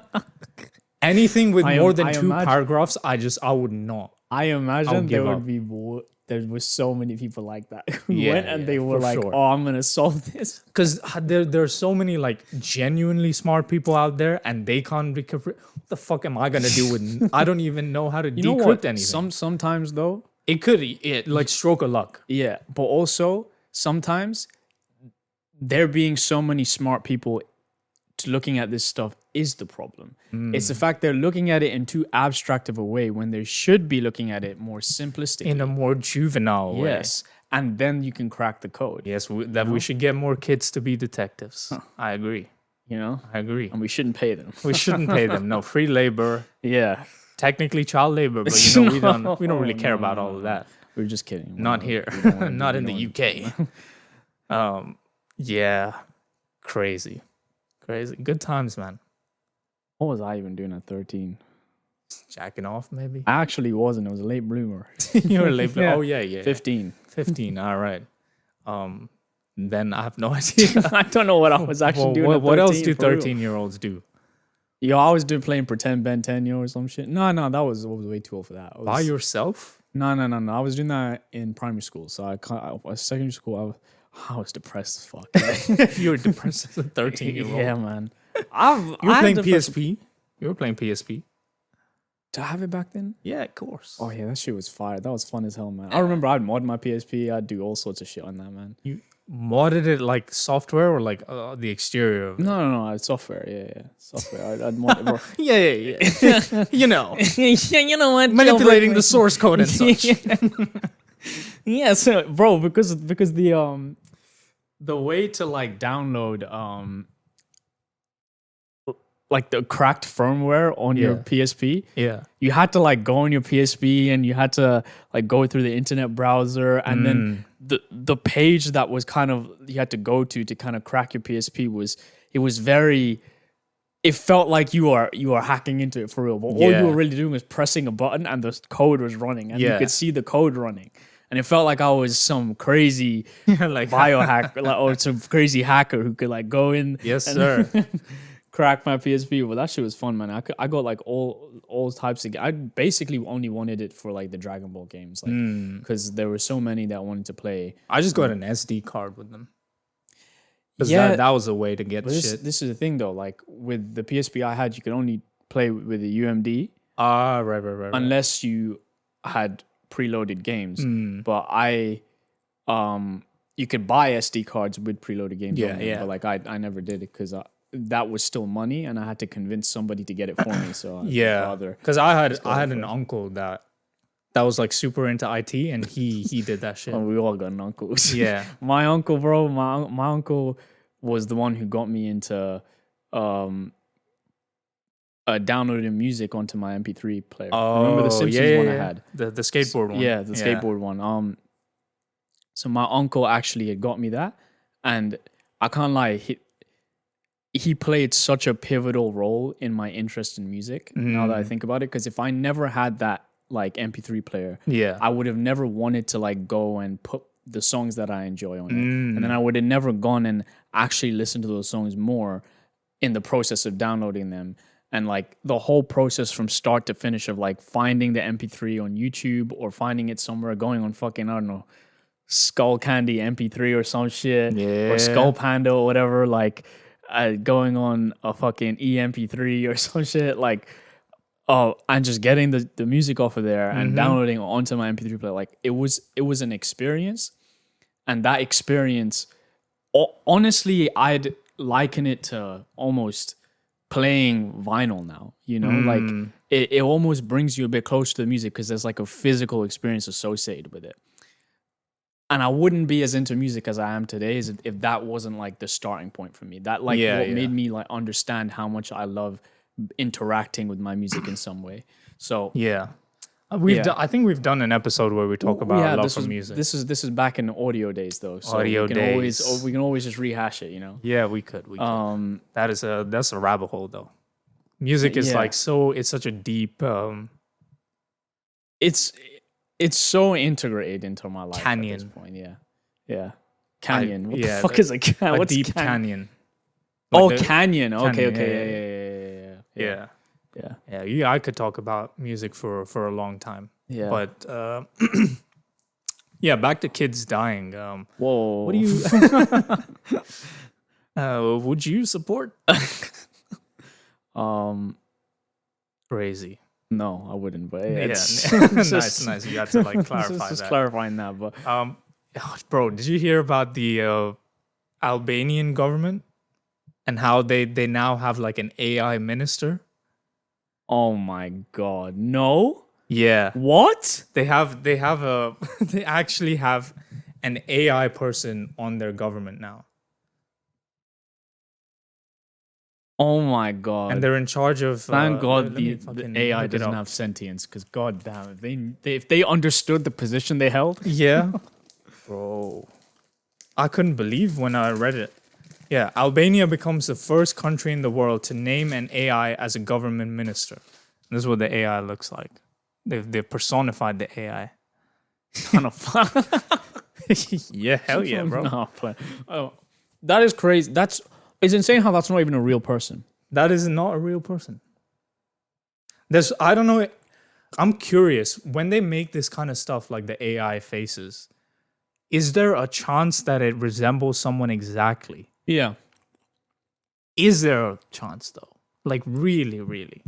Speaker 1: Anything with more than
Speaker 2: I
Speaker 1: two
Speaker 2: imagine-
Speaker 1: paragraphs, I would not.
Speaker 2: I imagine
Speaker 1: give
Speaker 2: there
Speaker 1: up.
Speaker 2: would be more. There was so many people like that who
Speaker 1: Yeah,
Speaker 2: went and
Speaker 1: yeah,
Speaker 2: they were
Speaker 1: for
Speaker 2: like,
Speaker 1: sure.
Speaker 2: "Oh, I'm gonna solve this."
Speaker 1: Because there's so many like genuinely smart people out there, and they can't decrypt. What the fuck am I gonna do with? I don't even know how to
Speaker 2: You know
Speaker 1: decrypt
Speaker 2: what?
Speaker 1: anything.
Speaker 2: Sometimes though,
Speaker 1: It could like stroke of luck.
Speaker 2: yeah, but also sometimes there being so many smart people looking at this stuff is the problem. It's the fact they're looking at it in too abstract of a way when they should be looking at it more simplistic.
Speaker 1: In a more juvenile way.
Speaker 2: Yes, and then you can crack the code.
Speaker 1: Yes, we should get more kids to be detectives. I agree.
Speaker 2: You know,
Speaker 1: I agree.
Speaker 2: and we shouldn't pay them.
Speaker 1: We shouldn't pay them. No, free labor.
Speaker 2: Yeah,
Speaker 1: Technically child labor, but we don't really care about all of that.
Speaker 2: we're just kidding.
Speaker 1: Not here. Not in the UK. Yeah. Crazy. Good times, man.
Speaker 2: What was I even doing at 13?
Speaker 1: Jacking off, maybe.
Speaker 2: I actually wasn't. I was a late bloomer.
Speaker 1: You were late.
Speaker 2: Yeah.
Speaker 1: Oh yeah.
Speaker 2: 15.
Speaker 1: 15. All right. Then I have no idea.
Speaker 2: I don't know what I was actually doing. At
Speaker 1: what else
Speaker 2: 13,
Speaker 1: do
Speaker 2: for real.
Speaker 1: 13-year-olds do?
Speaker 2: Yo, I was doing playing pretend Ben 10 or some shit. No, that was way too old for that.
Speaker 1: By yourself?
Speaker 2: No. I was doing that in primary school. So secondary school, I was depressed as fuck.
Speaker 1: You were depressed as a 13-year-old.
Speaker 2: Yeah, man.
Speaker 1: You were playing PSP? You were playing PSP?
Speaker 2: Did I have it back then?
Speaker 1: Yeah, of course.
Speaker 2: Oh yeah, that shit was fire. That was fun as hell, man. I remember I'd mod my PSP. I'd do all sorts of shit on that, man.
Speaker 1: modded it like software or like the exterior of it?
Speaker 2: No, it's software. Yeah. Software. I'd want it, bro.
Speaker 1: Yeah. You know,
Speaker 2: Yeah, you know what?
Speaker 1: manipulating the source code and such.
Speaker 2: Yeah, so bro, because the way to like download like the cracked firmware on your
Speaker 1: Yeah.
Speaker 2: PSP,
Speaker 1: Yeah.
Speaker 2: you had to like go on your PSP and you had to like go through the internet browser, and then the page that was kind of you had to go to kind of crack your PSP was very, it felt like you are hacking into it for real, but all you were really doing was pressing a button and the code was running, and you could see the code running, and it felt like I was some crazy
Speaker 1: Like
Speaker 2: biohack or some crazy hacker who could like go in
Speaker 1: Yes,
Speaker 2: and
Speaker 1: sir.
Speaker 2: crack my PSP. Well, that shit was fun, man. I got like all types of. I basically only wanted it for like the Dragon Ball games, like because there were so many that I wanted to play.
Speaker 1: I just got an SD card with them.
Speaker 2: Yeah,
Speaker 1: that was a way to get
Speaker 2: But
Speaker 1: shit.
Speaker 2: this is the thing though. Like with the PSP I had, you could only play with the UMD
Speaker 1: Right.
Speaker 2: unless you had preloaded games. But you could buy SD cards with preloaded games.
Speaker 1: Yeah,
Speaker 2: on them,
Speaker 1: yeah.
Speaker 2: But like I never did it because that was still money, and I had to convince somebody to get it for me. So I didn't bother.
Speaker 1: Because I had an uncle that was like super into IT, and he did that shit.
Speaker 2: Oh, we all got uncles.
Speaker 1: Yeah.
Speaker 2: My uncle, bro. My uncle was the one who got me into downloading music onto my MP3 player. Remember the Simpsons one I had?
Speaker 1: The skateboard one.
Speaker 2: Yeah, the skateboard one. So my uncle actually had got me that, and I can't lie, he played such a pivotal role in my interest in music. Now that I think about it, because if I never had that like MP3 player, I would have never wanted to like go and put the songs that I enjoy on it, and then I would have never gone and actually listened to those songs more in the process of downloading them. And like the whole process from start to finish of like finding the MP3 on YouTube or finding it somewhere, going on fucking, I don't know, Skull Candy MP3 or some shit, or Skull Panda or whatever, like going on a fucking EMP3 or some shit, like, and just getting the music off of there and downloading it onto my MP3 player. Like it was an experience, and that experience, honestly, I'd liken it to almost playing vinyl now, you know, like it almost brings you a bit closer to the music because there's like a physical experience associated with it. And I wouldn't be as into music as I am today if that wasn't like the starting point for me. That like made me like understand how much I love interacting with my music in some way. So
Speaker 1: I think we've done an episode where we talk about love for music.
Speaker 2: This is back in the audio days though. So
Speaker 1: Audio
Speaker 2: we can
Speaker 1: days.
Speaker 2: we can always just rehash it, you know.
Speaker 1: Yeah, we could. That's a rabbit hole though. Music is like it's such a deep
Speaker 2: it's so integrated into my life
Speaker 1: canyon.
Speaker 2: at this point. Yeah. Canyon. What the
Speaker 1: yeah,
Speaker 2: fuck is a canyon?
Speaker 1: A
Speaker 2: What's
Speaker 1: deep canyon.
Speaker 2: Oh,
Speaker 1: Like the-
Speaker 2: canyon. Okay.
Speaker 1: Yeah, I could talk about music for a long time.
Speaker 2: Yeah.
Speaker 1: But yeah, back to kids dying.
Speaker 2: Whoa.
Speaker 1: What do you would you support? Crazy.
Speaker 2: No, I wouldn't. But
Speaker 1: Yeah,
Speaker 2: it's
Speaker 1: nice. You got to like clarify
Speaker 2: just
Speaker 1: that.
Speaker 2: clarifying that. But
Speaker 1: Bro, did you hear about the Albanian government and how they now have like an AI minister?
Speaker 2: oh my god, no.
Speaker 1: Yeah.
Speaker 2: What?
Speaker 1: They actually have an AI person on their government now.
Speaker 2: Oh my god.
Speaker 1: And they're in charge of
Speaker 2: Thank God
Speaker 1: let me
Speaker 2: the
Speaker 1: fucking
Speaker 2: AI
Speaker 1: look it
Speaker 2: doesn't
Speaker 1: up.
Speaker 2: have sentience, because god damn it, if they understood the position they held.
Speaker 1: Yeah. Bro. I couldn't believe when I read it. Yeah, Albania becomes the first country in the world to name an AI as a government minister. And this is what the AI looks like. They've personified the AI.
Speaker 2: Kind of fun.
Speaker 1: Yeah, hell yeah, bro.
Speaker 2: No, but, that is crazy. It's insane how that's not even a real person.
Speaker 1: That is not a real person. I don't know. I'm curious, when they make this kind of stuff like the AI faces, is there a chance that it resembles someone exactly?
Speaker 2: Yeah.
Speaker 1: Is there a chance though? Like really, really?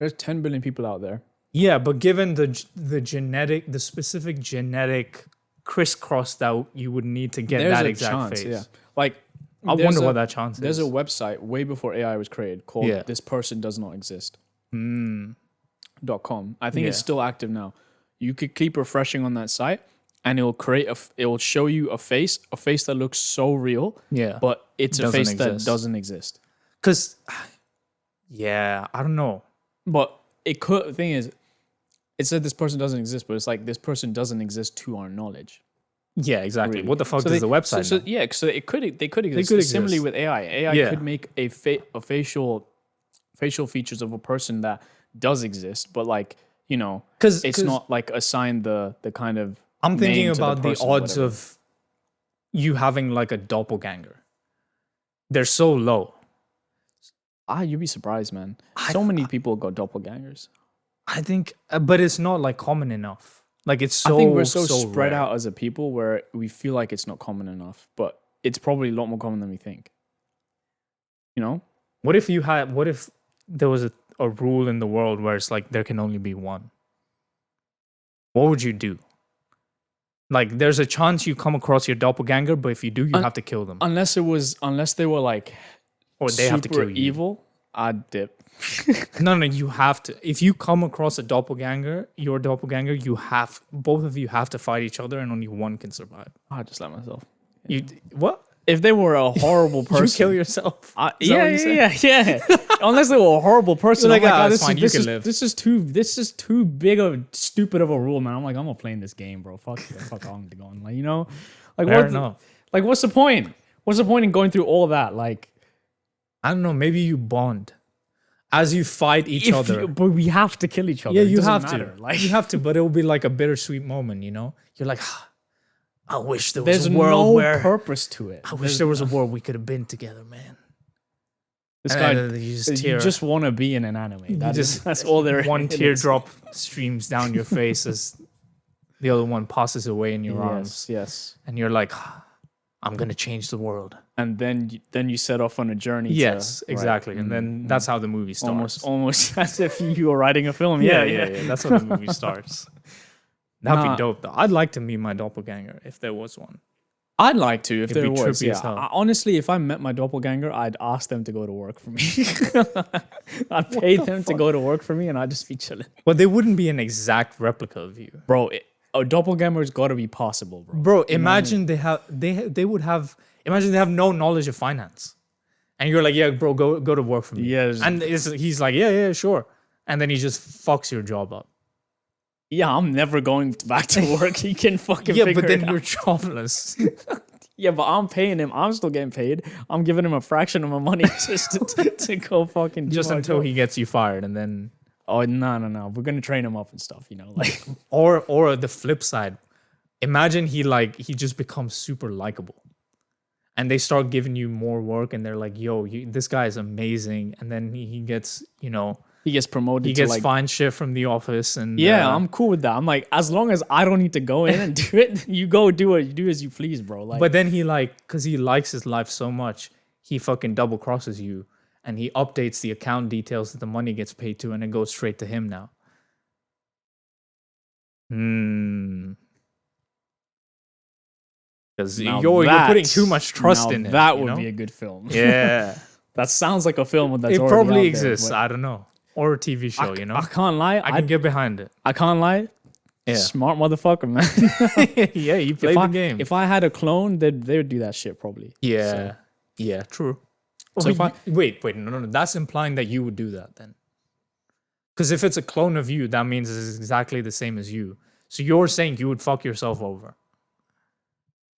Speaker 2: There's 10 billion people out there.
Speaker 1: Yeah, but given the specific genetic crisscross that you would need to get
Speaker 2: There's
Speaker 1: that
Speaker 2: a
Speaker 1: exact
Speaker 2: chance,
Speaker 1: face.
Speaker 2: yeah. Like,
Speaker 1: I
Speaker 2: there's
Speaker 1: wonder
Speaker 2: a-
Speaker 1: what that chance
Speaker 2: There's
Speaker 1: is.
Speaker 2: a website way before AI was created called
Speaker 1: Yeah.
Speaker 2: "This person does not exist." .com. I think it's
Speaker 1: Yeah.
Speaker 2: still active now. You could keep refreshing on that site, and it will it will show you a face that looks so real,
Speaker 1: Yeah.
Speaker 2: but it's a
Speaker 1: Doesn't
Speaker 2: face that
Speaker 1: exist.
Speaker 2: doesn't exist.
Speaker 1: Because, yeah, I don't know.
Speaker 2: But it could. The thing is, it said this person doesn't exist, but it's like this person doesn't exist to our knowledge.
Speaker 1: Yeah, exactly.
Speaker 2: Really.
Speaker 1: What the fuck
Speaker 2: So
Speaker 1: does
Speaker 2: they-
Speaker 1: the website
Speaker 2: So
Speaker 1: know?
Speaker 2: yeah, so it could they could exist.
Speaker 1: could
Speaker 2: Similarly
Speaker 1: exist.
Speaker 2: with AI, AI
Speaker 1: Yeah.
Speaker 2: could make a facial features of a person that does exist, but like
Speaker 1: Because
Speaker 2: it's not like assigned the kind of.
Speaker 1: I'm thinking
Speaker 2: name to
Speaker 1: about the
Speaker 2: person,
Speaker 1: odds
Speaker 2: whatever.
Speaker 1: of you having like a doppelganger. They're so low.
Speaker 2: You'd be surprised, man. So many people got doppelgangers.
Speaker 1: I think, but it's not like common enough. Like it's so.
Speaker 2: I think we're so spread
Speaker 1: rare.
Speaker 2: out as a people where we feel like it's not common enough, but it's probably a lot more common than we think. You know?
Speaker 1: What if there was a rule in the world where it's like there can only be one? What would you do? Like there's a chance you come across your doppelganger, but if you do, you have to kill them.
Speaker 2: Unless they were like
Speaker 1: Or they have to
Speaker 2: super
Speaker 1: kill you.
Speaker 2: evil, I'd dip.
Speaker 1: No, you have to. If you come across a doppelganger, your doppelganger, both of you have to fight each other, and only one can survive.
Speaker 2: I'd just let myself.
Speaker 1: You what?
Speaker 2: If they were a horrible person,
Speaker 1: You kill yourself. Is that
Speaker 2: yeah,
Speaker 1: what you said?
Speaker 2: yeah. Unless they were a horrible person,
Speaker 1: You're
Speaker 2: I'm
Speaker 1: like,
Speaker 2: like,
Speaker 1: it's fine, you can live."
Speaker 2: this is too big of stupid of a rule, man. I'm like, I'm not playing this game, bro. Fuck I'm going. Like, like
Speaker 1: Fair
Speaker 2: what?
Speaker 1: enough.
Speaker 2: Like, what's the point? What's the point in going through all of that? Like,
Speaker 1: I don't know. Maybe you bond as you fight each other.
Speaker 2: but we have to kill each other.
Speaker 1: Yeah,
Speaker 2: It
Speaker 1: you
Speaker 2: doesn't
Speaker 1: have
Speaker 2: matter.
Speaker 1: to.
Speaker 2: Like,
Speaker 1: You have to, but it will be like a bittersweet moment. You're like, I wish there was
Speaker 2: there's
Speaker 1: a world
Speaker 2: no
Speaker 1: where
Speaker 2: purpose to it.
Speaker 1: I wish there was a world we could have been together, man.
Speaker 2: This
Speaker 1: And
Speaker 2: guy,
Speaker 1: then you
Speaker 2: you just want to be in an anime. That's all there is.
Speaker 1: one teardrop streams down your face as the other one passes away in your arms,
Speaker 2: Yes.
Speaker 1: and you're like, I'm gonna change the world.
Speaker 2: And then you set off on a journey.
Speaker 1: Yes,
Speaker 2: right.
Speaker 1: exactly. And then that's how the movie starts.
Speaker 2: Almost as if you were writing a film.
Speaker 1: Yeah. That's how the movie starts. That'd
Speaker 2: Nah.
Speaker 1: be dope, though. I'd like to meet my doppelganger if there was one.
Speaker 2: I'd like to if
Speaker 1: It'd
Speaker 2: there
Speaker 1: be
Speaker 2: was.
Speaker 1: trippy
Speaker 2: Yeah.
Speaker 1: as hell.
Speaker 2: Honestly, if I met my doppelganger, I'd ask them to go to work for me. I'd pay them to go to work for me, and I'd just be chilling.
Speaker 1: But they wouldn't be an exact replica of you.
Speaker 2: Bro, a doppelganger's got to be possible, bro.
Speaker 1: Bro, imagine they would have imagine they have no knowledge of finance. And you're like, yeah, bro, go to work for me.
Speaker 2: Yes.
Speaker 1: And he's like, yeah, sure. And then he just fucks your job up.
Speaker 2: Yeah, I'm never going back to work. He can fucking
Speaker 1: Yeah,
Speaker 2: figure
Speaker 1: but then
Speaker 2: it
Speaker 1: you're
Speaker 2: out.
Speaker 1: jobless.
Speaker 2: Yeah, but I'm paying him. I'm still getting paid. I'm giving him a fraction of my money just to go fucking do
Speaker 1: just
Speaker 2: my
Speaker 1: until
Speaker 2: job.
Speaker 1: he gets you fired, and then
Speaker 2: Oh no. We're gonna train him up and stuff, like
Speaker 1: or the flip side. Imagine he just becomes super likable. And they start giving you more work, and they're like, yo, this guy is amazing. And then he gets,
Speaker 2: he gets promoted
Speaker 1: he
Speaker 2: to
Speaker 1: gets
Speaker 2: like
Speaker 1: fine shit from the office. And
Speaker 2: yeah, I'm cool with that. I'm like, as long as I don't need to go in and do it, you go do it. You do as you please, bro. Like,
Speaker 1: But then he because he likes his life so much, he fucking double crosses you, and he updates the account details that the money gets paid to, and it goes straight to him now. Because
Speaker 2: now
Speaker 1: you're putting too much trust
Speaker 2: now
Speaker 1: in it.
Speaker 2: That
Speaker 1: you
Speaker 2: would
Speaker 1: know?
Speaker 2: be a good film.
Speaker 1: Yeah.
Speaker 2: That sounds like a film that's
Speaker 1: It
Speaker 2: already
Speaker 1: probably
Speaker 2: out there,
Speaker 1: exists.
Speaker 2: but
Speaker 1: I don't know. Or a TV show,
Speaker 2: I can't lie.
Speaker 1: I can get behind it.
Speaker 2: I can't lie.
Speaker 1: Yeah.
Speaker 2: Smart motherfucker, man.
Speaker 1: Yeah, you played the game.
Speaker 2: If I had a clone, they would do that shit probably.
Speaker 1: Yeah.
Speaker 2: So-
Speaker 1: Yeah, true.
Speaker 2: So
Speaker 1: So
Speaker 2: if I-
Speaker 1: wait, no. That's implying that you would do that then. Because if it's a clone of you, that means it's exactly the same as you. So you're saying you would fuck yourself over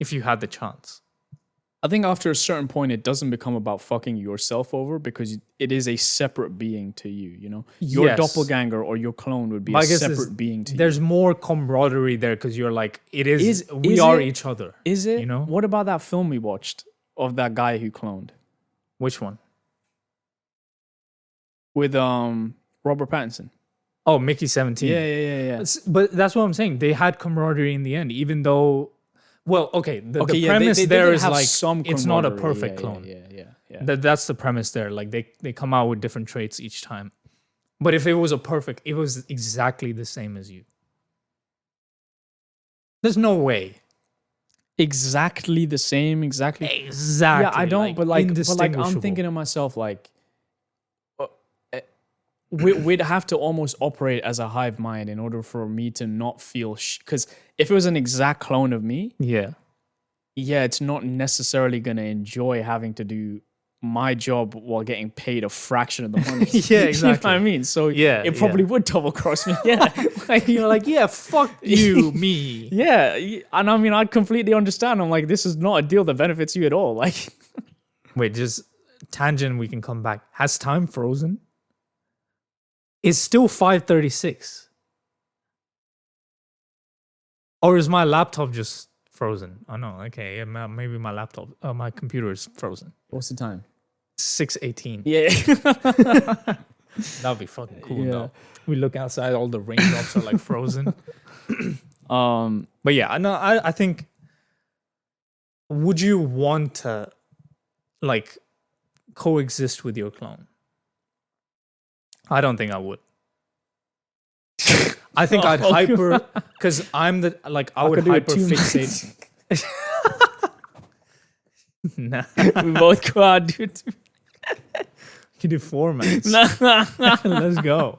Speaker 1: if you had the chance.
Speaker 2: I think after a certain point, it doesn't become about fucking yourself over because it is a separate being to you. Your
Speaker 1: Yes.
Speaker 2: doppelganger or your clone would be
Speaker 1: But
Speaker 2: a
Speaker 1: I guess
Speaker 2: separate being to you.
Speaker 1: there's more camaraderie there because you're like, we
Speaker 2: Is
Speaker 1: are
Speaker 2: it?
Speaker 1: each other.
Speaker 2: Is it?
Speaker 1: You know?
Speaker 2: What about that film we watched of that guy who cloned
Speaker 1: Which one?
Speaker 2: with Robert Pattinson?
Speaker 1: Oh, Mickey 17.
Speaker 2: Yeah.
Speaker 1: But that's what I'm saying. They had camaraderie in the end, even though. Well, okay. The premise
Speaker 2: they
Speaker 1: there
Speaker 2: did
Speaker 1: is
Speaker 2: have
Speaker 1: like
Speaker 2: some
Speaker 1: it's not a
Speaker 2: camaraderie.
Speaker 1: perfect
Speaker 2: Yeah,
Speaker 1: clone.
Speaker 2: Yeah.
Speaker 1: That's the premise there. Like they come out with different traits each time. But if it was it was exactly the same as you. There's no way.
Speaker 2: exactly the same, exactly.
Speaker 1: Exactly.
Speaker 2: Yeah, I don't. But like I'm
Speaker 1: indistinguishable.
Speaker 2: thinking to myself, like, we'd have to almost operate as a hive mind in order for me to not feel. Because if it was an exact clone of me,
Speaker 1: Yeah.
Speaker 2: yeah, it's not necessarily gonna enjoy having to do my job while getting paid a fraction of the money.
Speaker 1: Yeah,
Speaker 2: You know
Speaker 1: exactly.
Speaker 2: what I mean? So
Speaker 1: Yeah,
Speaker 2: it probably
Speaker 1: yeah.
Speaker 2: would double cross me. Yeah. Like,
Speaker 1: You're like, yeah, fuck you, me.
Speaker 2: yeah. And I mean, I completely understand. I'm like, this is not a deal that benefits you at all. Like,
Speaker 1: Wait, just tangent. We can come back. Has time frozen? It's still 5:36. Or is my laptop just frozen? Oh no. Okay. Yeah, maybe my laptop, my computer is frozen.
Speaker 2: what's the time?
Speaker 1: 6:18.
Speaker 2: Yeah.
Speaker 1: That'd be fucking cool
Speaker 2: Yeah.
Speaker 1: though. We look outside, all the raindrops are like frozen.
Speaker 2: um,
Speaker 1: But yeah, I think. Would you want to, like, coexist with your clone? I don't think I would. I think I'd hyper, because I'm the I would
Speaker 2: could do it
Speaker 1: hyper
Speaker 2: 2
Speaker 1: fixate. Nah,
Speaker 2: we both go out, dude.
Speaker 1: you do formats.
Speaker 2: Nah.
Speaker 1: Let's go.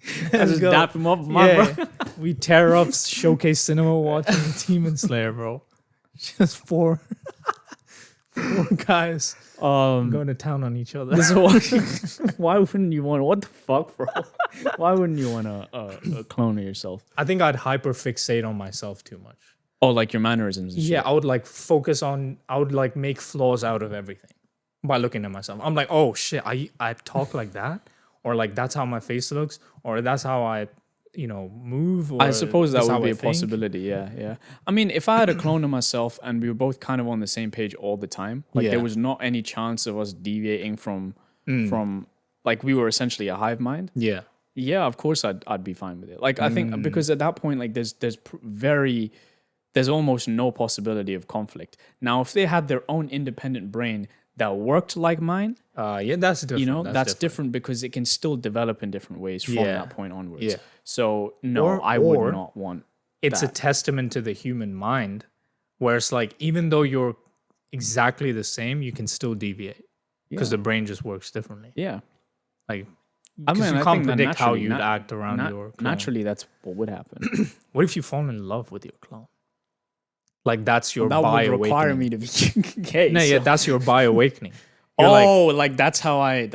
Speaker 2: I
Speaker 1: Let's
Speaker 2: just
Speaker 1: go.
Speaker 2: dap him up, my bro.
Speaker 1: Yeah, we tear up Showcase Cinema watching Demon Slayer, bro. Just four guys going to town on each other.
Speaker 2: So why wouldn't you want? What the fuck, bro? Why wouldn't you want a clone of yourself?
Speaker 1: I think I'd hyper fixate on myself too much.
Speaker 2: Oh, like your mannerisms. And
Speaker 1: Yeah,
Speaker 2: shit.
Speaker 1: I would like focus on. I would like make flaws out of everything by looking at myself. I'm like, oh shit, I talk like that, or like that's how my face looks, or that's how I, move. Or
Speaker 2: I suppose that
Speaker 1: that's
Speaker 2: would
Speaker 1: how
Speaker 2: be
Speaker 1: I
Speaker 2: a
Speaker 1: think.
Speaker 2: possibility. Yeah, yeah. I mean, if I had a clone of myself and we were both kind of on the same page all the time, like
Speaker 1: Yeah.
Speaker 2: there was not any chance of us deviating from like we were essentially a hive mind.
Speaker 1: Yeah,
Speaker 2: Yeah, of course I'd be fine with it. Like I think because at that point, like there's almost no possibility of conflict. Now, if they had their own independent brain that worked like mine,
Speaker 1: yeah, that's different.
Speaker 2: that's different because it can still develop in different ways from
Speaker 1: Yeah.
Speaker 2: that point onwards.
Speaker 1: Yeah.
Speaker 2: So no,
Speaker 1: Or-
Speaker 2: I
Speaker 1: or
Speaker 2: would not want.
Speaker 1: It's a
Speaker 2: that.
Speaker 1: testament to the human mind, where it's like even though you're exactly the same, you can still deviate because the brain just works differently.
Speaker 2: Yeah.
Speaker 1: Like,
Speaker 2: I
Speaker 1: because
Speaker 2: mean,
Speaker 1: you
Speaker 2: I
Speaker 1: can't
Speaker 2: think that
Speaker 1: predict how
Speaker 2: naturally-
Speaker 1: you'd act around
Speaker 2: Nat-
Speaker 1: your clone.
Speaker 2: naturally, that's what would happen.
Speaker 1: What if you fall in love with your clone? Like that's your
Speaker 2: that would
Speaker 1: bi
Speaker 2: require
Speaker 1: awakening.
Speaker 2: me to be gay.
Speaker 1: No, yeah,
Speaker 2: so-
Speaker 1: that's your bi awakening. You're like,
Speaker 2: like that's how I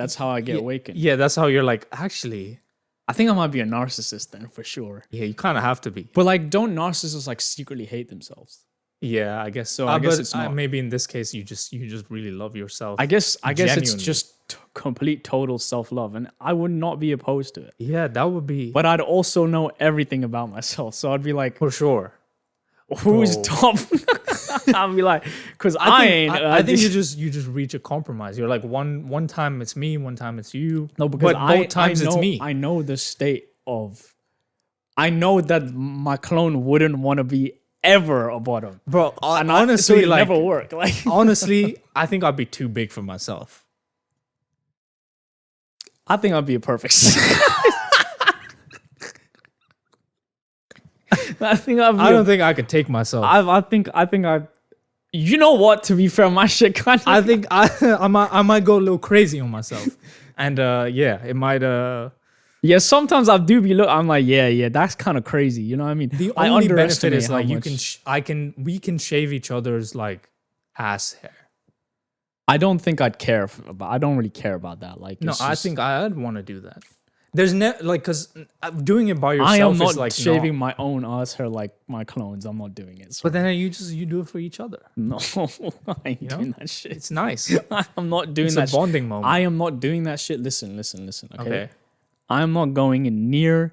Speaker 2: get awakened.
Speaker 1: yeah, that's how you're like. Actually,
Speaker 2: I think I might be a narcissist then for sure.
Speaker 1: yeah, you kind of have to be.
Speaker 2: But like, don't narcissists like secretly hate themselves?
Speaker 1: Yeah, I guess so.
Speaker 2: I guess
Speaker 1: But
Speaker 2: it's not.
Speaker 1: maybe in this case, you just really love yourself.
Speaker 2: I guess it's
Speaker 1: Genuinely.
Speaker 2: just complete total self love, and I would not be opposed to it.
Speaker 1: Yeah, that would be
Speaker 2: But I'd also know everything about myself, so I'd be like,
Speaker 1: for sure.
Speaker 2: who's
Speaker 1: Bro.
Speaker 2: top? I'd be like, because I ain't.
Speaker 1: I think you just reach a compromise. You're like one time it's me, one time it's you.
Speaker 2: no, because
Speaker 1: but both times
Speaker 2: I know,
Speaker 1: it's me.
Speaker 2: I know the state of. I know that my clone wouldn't want to be ever a bottom.
Speaker 1: Bro,
Speaker 2: And
Speaker 1: honestly,
Speaker 2: so it'd
Speaker 1: like
Speaker 2: never work. Like
Speaker 1: honestly, I think I'd be too big for myself.
Speaker 2: I think I'd be a perfect. I think I'd be
Speaker 1: I don't think I could take myself.
Speaker 2: I think I. You know what? To be fair, my shit kind of.
Speaker 1: I think I might go a little crazy on myself, and yeah, it might.
Speaker 2: Yeah, sometimes I do be look. I'm like, yeah, that's kind of crazy. You know what I mean?
Speaker 1: The
Speaker 2: I
Speaker 1: only benefit
Speaker 2: underestimate
Speaker 1: is
Speaker 2: how
Speaker 1: like you
Speaker 2: much-
Speaker 1: can we can shave each other's like ass hair.
Speaker 2: I don't think I'd care about. I don't really care about that. Like,
Speaker 1: No,
Speaker 2: it's
Speaker 1: I
Speaker 2: just-
Speaker 1: think I'd want to do that. There's like because doing it by yourself
Speaker 2: I am
Speaker 1: is
Speaker 2: not
Speaker 1: like
Speaker 2: shaving my own ass hair like my clones. I'm not doing it. So
Speaker 1: But then you do it for each other.
Speaker 2: no, I ain't
Speaker 1: know?
Speaker 2: doing that shit.
Speaker 1: It's nice.
Speaker 2: I'm not doing
Speaker 1: It's
Speaker 2: that.
Speaker 1: a bonding moment.
Speaker 2: I am not doing that shit. Listen. Okay.
Speaker 1: Okay.
Speaker 2: I am not going in near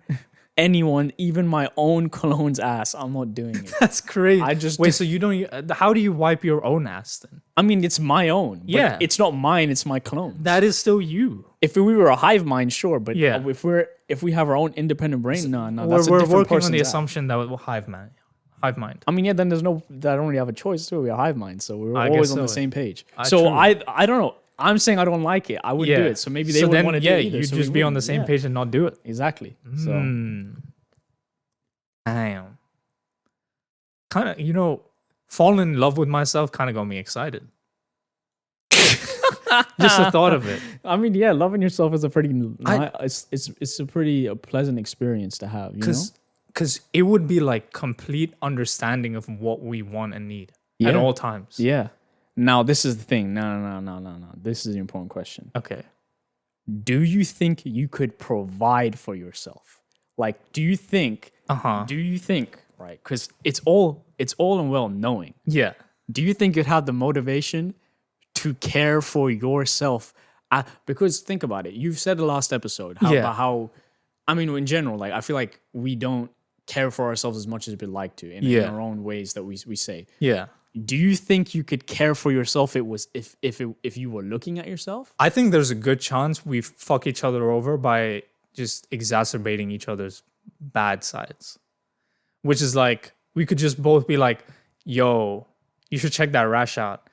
Speaker 2: anyone, even my own clone's ass. I'm not doing it.
Speaker 1: That's crazy.
Speaker 2: I just-
Speaker 1: wait. So you don't? How do you wipe your own ass then?
Speaker 2: I mean, it's my own. But
Speaker 1: Yeah.
Speaker 2: it's not mine. It's my clone.
Speaker 1: That is still you.
Speaker 2: If we were a hive mind, sure, but
Speaker 1: Yeah.
Speaker 2: if we have our own independent brain, no,
Speaker 1: We're,
Speaker 2: that's a
Speaker 1: we're
Speaker 2: different
Speaker 1: working on
Speaker 2: person's
Speaker 1: the
Speaker 2: ass.
Speaker 1: assumption that we're hive mind.
Speaker 2: I mean, yeah, then I don't really have a choice. Too. We're a hive mind, so we're
Speaker 1: I
Speaker 2: always
Speaker 1: guess
Speaker 2: on the
Speaker 1: so.
Speaker 2: same page.
Speaker 1: True.
Speaker 2: So I don't know. I'm saying I don't like it. I wouldn't do it. So maybe they wouldn't
Speaker 1: then,
Speaker 2: want to do
Speaker 1: yeah,
Speaker 2: it either.
Speaker 1: you'd
Speaker 2: so
Speaker 1: just
Speaker 2: we
Speaker 1: be on the
Speaker 2: wouldn't.
Speaker 1: same
Speaker 2: Yeah,
Speaker 1: page and not do it.
Speaker 2: Exactly. So
Speaker 1: Damn. Kind of, falling in love with myself kind of got me excited. Just the thought of it.
Speaker 2: I mean, yeah, loving yourself is a pretty it's a pretty pleasant experience to have, you know?
Speaker 1: Because it would be like complete understanding of what we want and need at
Speaker 2: Yeah.
Speaker 1: all times.
Speaker 2: Yeah. Now, this is the thing. No. This is an important question.
Speaker 1: Okay.
Speaker 2: Do you think you could provide for yourself? Like, do you think, right? Because it's all and well knowing.
Speaker 1: Yeah.
Speaker 2: Do you think you'd have the motivation to care for yourself? Because think about it. You've said the last episode about how, I mean, in general, like I feel like we don't care for ourselves as much as we'd like to in our own ways that we say.
Speaker 1: Yeah.
Speaker 2: Do you think you could care for yourself if you were looking at yourself?
Speaker 1: I think there's a good chance we fuck each other over by just exacerbating each other's bad sides. Which is like, we could just both be like, yo, you should check that rash out.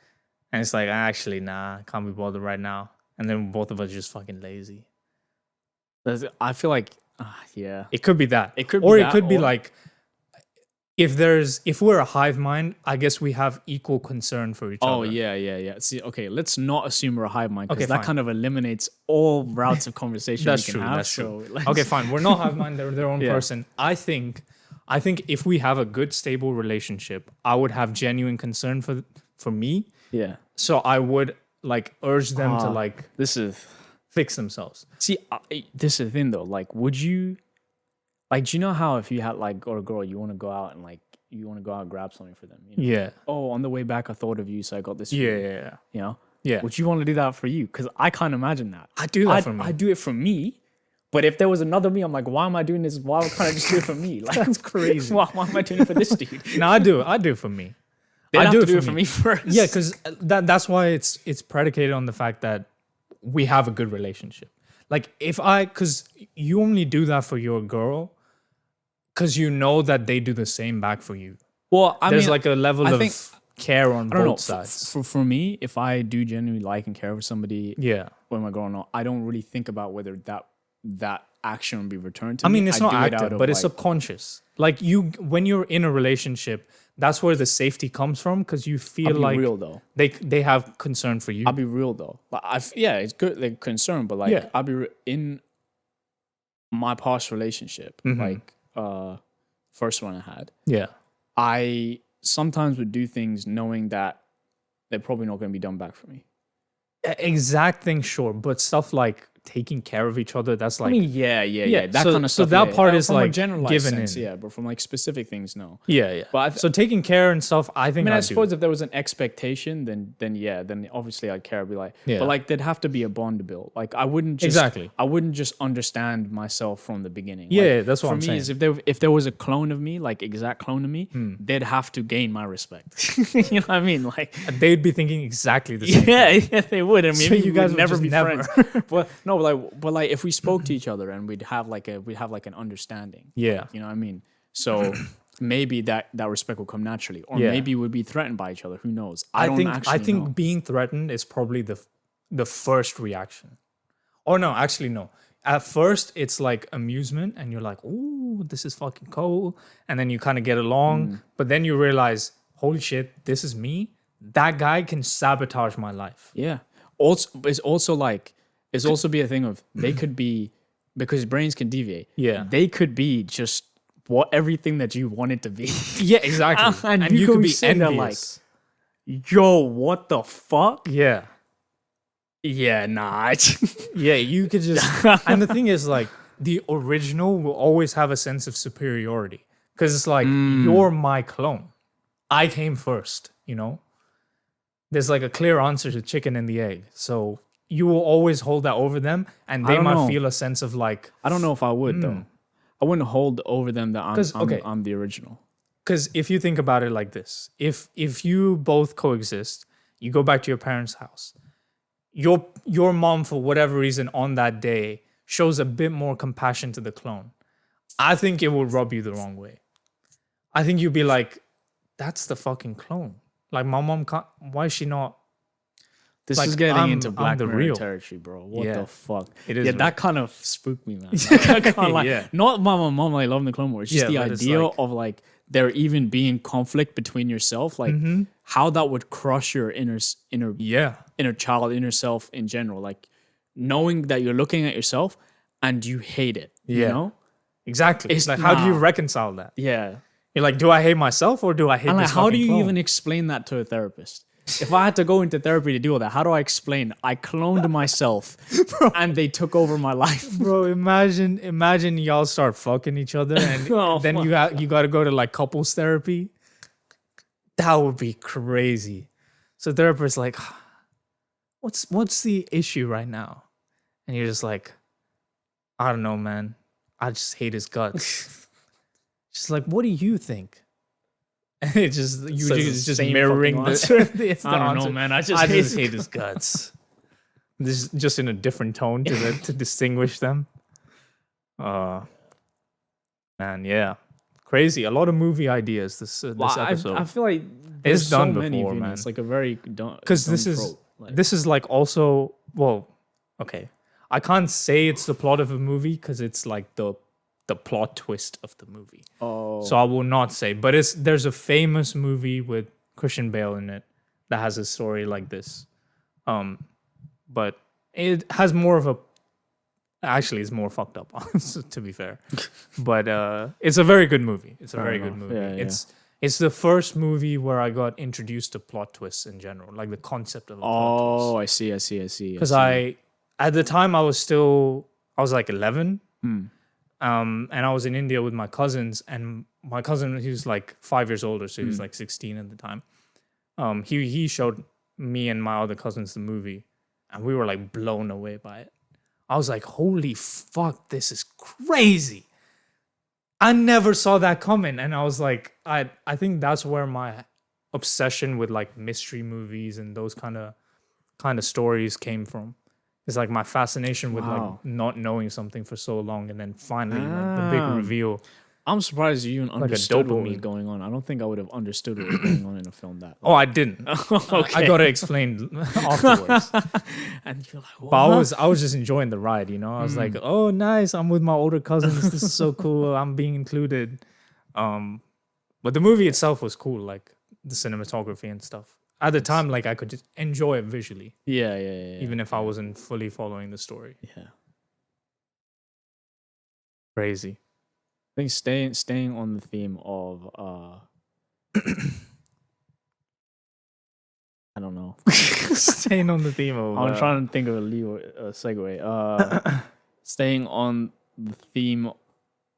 Speaker 1: And it's like, actually, nah, can't be bothered right now. And then both of us are just fucking lazy.
Speaker 2: I feel like, yeah.
Speaker 1: It could be that.
Speaker 2: It could be
Speaker 1: or
Speaker 2: that,
Speaker 1: it could be
Speaker 2: or-
Speaker 1: like, if we're a hive mind, I guess we have equal concern for each other.
Speaker 2: Oh, yeah. See, okay, let's not assume we're a hive mind because
Speaker 1: Okay,
Speaker 2: that
Speaker 1: fine.
Speaker 2: kind of eliminates all routes of conversation
Speaker 1: That's
Speaker 2: we can
Speaker 1: true.
Speaker 2: have.
Speaker 1: That's
Speaker 2: so
Speaker 1: true.
Speaker 2: let's-
Speaker 1: Okay, fine. We're not hive mind. They're their own
Speaker 2: Yeah.
Speaker 1: person. I think if we have a good, stable relationship, I would have genuine concern for me.
Speaker 2: Yeah.
Speaker 1: So I would like urge them to like
Speaker 2: This is...
Speaker 1: fix themselves.
Speaker 2: See, this is the thing though. Like, would you... Like, do you know how if you had like, or a girl, you want to go out and like, you want to go out and grab something for them? You know?
Speaker 1: Yeah.
Speaker 2: Oh, on the way back, I thought of you, so I got this for
Speaker 1: Yeah.
Speaker 2: you.
Speaker 1: Yeah.
Speaker 2: You know?
Speaker 1: Yeah.
Speaker 2: Would you want to do that for you? Because I can't imagine that.
Speaker 1: I do that for me.
Speaker 2: I do it for me. But if there was another me, I'm like, why am I doing this? Why can't I just do it for me? Like,
Speaker 1: That's crazy.
Speaker 2: why am I doing it for this dude?
Speaker 1: No, I do it for me.
Speaker 2: I
Speaker 1: do
Speaker 2: do it for me first.
Speaker 1: Yeah, because that's why it's predicated on the fact that we have a good relationship. Like because you only do that for your girl because you know that they do the same back for you.
Speaker 2: Well,
Speaker 1: There's like a level
Speaker 2: I
Speaker 1: of
Speaker 2: think-
Speaker 1: care on
Speaker 2: I don't know.
Speaker 1: both sides.
Speaker 2: For me, if I do genuinely like and care for somebody
Speaker 1: Yeah.
Speaker 2: when my girl or not, I don't really think about whether that action will be returned to
Speaker 1: I
Speaker 2: me.
Speaker 1: mean, it's not
Speaker 2: do it
Speaker 1: active,
Speaker 2: out of,
Speaker 1: but it's
Speaker 2: like,
Speaker 1: subconscious. Like when you're in a relationship, that's where the safety comes from because you feel
Speaker 2: I'll be
Speaker 1: like
Speaker 2: real though.
Speaker 1: they have concern for you.
Speaker 2: I'll be real though. Like, it's good, like concern, but like
Speaker 1: Yeah.
Speaker 2: I'll be in my past relationship, like first one I had.
Speaker 1: Yeah.
Speaker 2: I sometimes would do things knowing that they're probably not going to be done back for me.
Speaker 1: Exact thing, sure, but stuff like taking care of each other, that's like
Speaker 2: I mean, yeah. That
Speaker 1: so-
Speaker 2: kind of
Speaker 1: so
Speaker 2: stuff.
Speaker 1: that
Speaker 2: yeah.
Speaker 1: part is,
Speaker 2: from a
Speaker 1: like,
Speaker 2: generalized
Speaker 1: given
Speaker 2: sense,
Speaker 1: in.
Speaker 2: yeah. But from like specific things, no.
Speaker 1: yeah.
Speaker 2: But
Speaker 1: So taking care and stuff, I think
Speaker 2: I mean,
Speaker 1: I
Speaker 2: I
Speaker 1: do.
Speaker 2: suppose if there was an expectation, then obviously I'd care. I'd be like,
Speaker 1: Yeah.
Speaker 2: but like there'd have to be a bond built. Like I wouldn't just
Speaker 1: Exactly.
Speaker 2: I wouldn't just understand myself from the beginning.
Speaker 1: Yeah,
Speaker 2: Like,
Speaker 1: that's what
Speaker 2: for
Speaker 1: I'm
Speaker 2: me
Speaker 1: saying.
Speaker 2: is if there was a clone of me, like exact clone of me, they'd have to gain my respect. You know what I mean? Like
Speaker 1: They'd be thinking exactly the same.
Speaker 2: yeah, they would. I mean,
Speaker 1: So you guys
Speaker 2: would
Speaker 1: would
Speaker 2: never
Speaker 1: just
Speaker 2: be
Speaker 1: never.
Speaker 2: friends. but like if we spoke to each other and we'd have like an understanding.
Speaker 1: Yeah.
Speaker 2: You know what I mean? So maybe that respect will come naturally, or
Speaker 1: Yeah.
Speaker 2: maybe we'd be threatened by each other. Who knows?
Speaker 1: I
Speaker 2: don't
Speaker 1: think
Speaker 2: actually know.
Speaker 1: being threatened is probably the first reaction. Or no, actually no. At first it's like amusement and you're like, "Ooh, this is fucking cool." And then you kind of get along, but then you realize, "Holy shit, this is me. That guy can sabotage my life."
Speaker 2: Yeah. Also, it's also be a thing of they could be, because brains can deviate.
Speaker 1: Yeah.
Speaker 2: They could be just everything that you want it to be.
Speaker 1: Yeah, exactly.
Speaker 2: And
Speaker 1: and
Speaker 2: you
Speaker 1: you
Speaker 2: could
Speaker 1: could
Speaker 2: be
Speaker 1: be
Speaker 2: sitting there
Speaker 1: envious.
Speaker 2: Yo, what the fuck?
Speaker 1: Yeah.
Speaker 2: Yeah, nah.
Speaker 1: Yeah, you could just. And the thing is, like, the original will always have a sense of superiority because it's like, you're my clone. I came first, you know? There's like a clear answer to chicken and the egg. So you will always hold that over them and
Speaker 2: I
Speaker 1: they
Speaker 2: don't
Speaker 1: might
Speaker 2: know.
Speaker 1: feel a sense of like,
Speaker 2: I don't know if I would though. I wouldn't hold over them that
Speaker 1: 'Cause, okay.
Speaker 2: I'm the original.
Speaker 1: because if you think about it like this, if you both coexist, you go back to your parents' house, your mom, for whatever reason, on that day shows a bit more compassion to the clone. I think it will rub you the wrong way. I think you'd be like, that's the fucking clone. Like, my mom can't, why is she not?
Speaker 2: This
Speaker 1: Like,
Speaker 2: is getting
Speaker 1: I'm-
Speaker 2: into
Speaker 1: I'm
Speaker 2: Black
Speaker 1: the
Speaker 2: Mirror
Speaker 1: real.
Speaker 2: territory, bro. What
Speaker 1: Yeah.
Speaker 2: the fuck?
Speaker 1: It is
Speaker 2: Yeah,
Speaker 1: real.
Speaker 2: that kind of spooked me, man. Like, I can't lie.
Speaker 1: Yeah.
Speaker 2: Not my mom like loving the Clone Wars. It's just
Speaker 1: Yeah,
Speaker 2: the
Speaker 1: but it's
Speaker 2: idea
Speaker 1: like-
Speaker 2: of like there even being conflict between yourself, like how that would crush your inner
Speaker 1: Yeah.
Speaker 2: inner child, inner self in general, like knowing that you're looking at yourself and you hate it, you
Speaker 1: Yeah.
Speaker 2: know?
Speaker 1: Exactly.
Speaker 2: It's
Speaker 1: Like, how do you
Speaker 2: nah.
Speaker 1: reconcile that?
Speaker 2: Yeah.
Speaker 1: You're like, do I hate myself or do I hate
Speaker 2: And like,
Speaker 1: this
Speaker 2: how do
Speaker 1: fucking
Speaker 2: you
Speaker 1: clone?
Speaker 2: even explain that to a therapist? If I had to go into therapy to do all that, how do I explain I cloned myself and they took over my life?
Speaker 1: Bro, imagine y'all start fucking each other and
Speaker 2: Oh,
Speaker 1: then you got to go to like couples therapy. That would be crazy. So therapist's like, what's the issue right now? And you're just like, I don't know, man. I just hate his guts. She's like, what do you think? And it's just it's just
Speaker 2: same
Speaker 1: mirroring
Speaker 2: fucking
Speaker 1: the,
Speaker 2: answer.
Speaker 1: it's the
Speaker 2: I don't
Speaker 1: answer.
Speaker 2: know, man. I
Speaker 1: I
Speaker 2: just
Speaker 1: just hate his guts. This is just in a different tone to distinguish them. Man, yeah, crazy. A lot of movie ideas this episode.
Speaker 2: I feel like
Speaker 1: It's
Speaker 2: there's
Speaker 1: done
Speaker 2: so many
Speaker 1: before,
Speaker 2: of it.
Speaker 1: man.
Speaker 2: It's like a very done
Speaker 1: Because this is like also, well, okay. I can't say it's the plot of a movie because it's like the plot twist of the movie.
Speaker 2: oh
Speaker 1: So I will not say, but there's a famous movie with Christian Bale in it that has a story like this. But it has more of a, actually it's more fucked up, to be fair. But it's a very good movie. It's a very good movie.
Speaker 2: Yeah,
Speaker 1: It's the first movie where I got introduced to plot twists in general, like the concept of a plot twist.
Speaker 2: oh I see
Speaker 1: Because at the time I was like 11. And I was in India with my cousins, and my cousin, he was like 5 years older, so he was like 16 at the time. He showed me and my other cousins the movie, and we were like blown away by it. I was like, holy fuck, this is crazy. I never saw that coming. And I was like, I think that's where my obsession with like mystery movies and those kind of stories came from. It's like my fascination with like not knowing something for so long, and then finally like, the big reveal.
Speaker 2: I'm surprised you even understood what was
Speaker 1: dopamine.
Speaker 2: going on. I don't think I would have understood what was going on in a film that
Speaker 1: Oh, I didn't. I got to explain afterwards.
Speaker 2: and you're like, what?
Speaker 1: But I was just enjoying the ride, you know. I was like, oh, nice. I'm with my older cousins. This is so cool. I'm being included. But the movie itself was cool, like the cinematography and stuff. At the time, like I could just enjoy it visually,
Speaker 2: yeah.
Speaker 1: even if I wasn't fully following the story.
Speaker 2: Yeah.
Speaker 1: Crazy.
Speaker 2: I think staying on the theme of I don't know.
Speaker 1: Staying on the theme of.
Speaker 2: I'm trying to think of a segue. Staying on the theme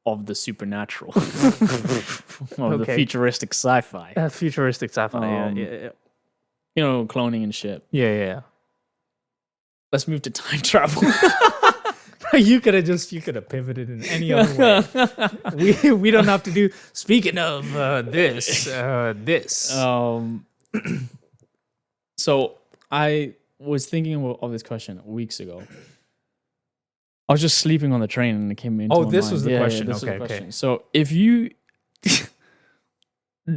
Speaker 2: of the supernatural, of the futuristic sci-fi.
Speaker 1: Futuristic sci-fi. Yeah.
Speaker 2: You know, cloning and shit.
Speaker 1: Yeah.
Speaker 2: Let's move to time travel.
Speaker 1: You could have pivoted in any other way. We don't have to do. Speaking of this.
Speaker 2: So I was thinking of this question weeks ago. I was just sleeping on the train and it came into my
Speaker 1: this
Speaker 2: mind.
Speaker 1: was the question.
Speaker 2: This was the
Speaker 1: Okay.
Speaker 2: question. So if you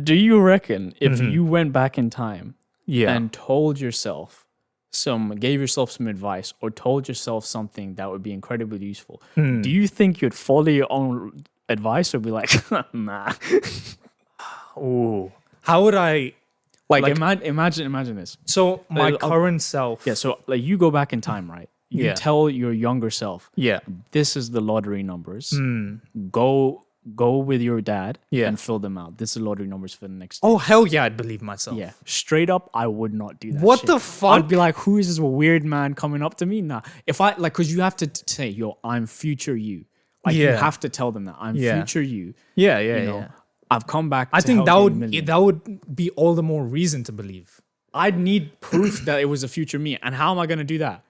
Speaker 2: do you reckon if you went back in time and told yourself gave yourself some advice or told yourself something that would be incredibly useful, do you think you'd follow your own advice or be like, nah?
Speaker 1: Ooh. How would I?
Speaker 2: Like imagine this.
Speaker 1: So my current self.
Speaker 2: Yeah, so like you go back in time, right? You tell your younger self,
Speaker 1: Yeah.
Speaker 2: this is the lottery numbers. Go with your dad and fill them out. This is the lottery numbers for the next day.
Speaker 1: Oh hell yeah, I'd believe myself.
Speaker 2: Yeah, straight up, I would not do that.
Speaker 1: What
Speaker 2: shit.
Speaker 1: the fuck?
Speaker 2: I'd be like, who is this weird man coming up to me? Nah, if I like, cause you have to say, yo, I'm future you. Like you have to tell them that I'm future you.
Speaker 1: Yeah.
Speaker 2: You know, I've come back.
Speaker 1: I think
Speaker 2: help
Speaker 1: that would be all the more reason to believe.
Speaker 2: I'd need proof that it was a future me, and how am I gonna do that?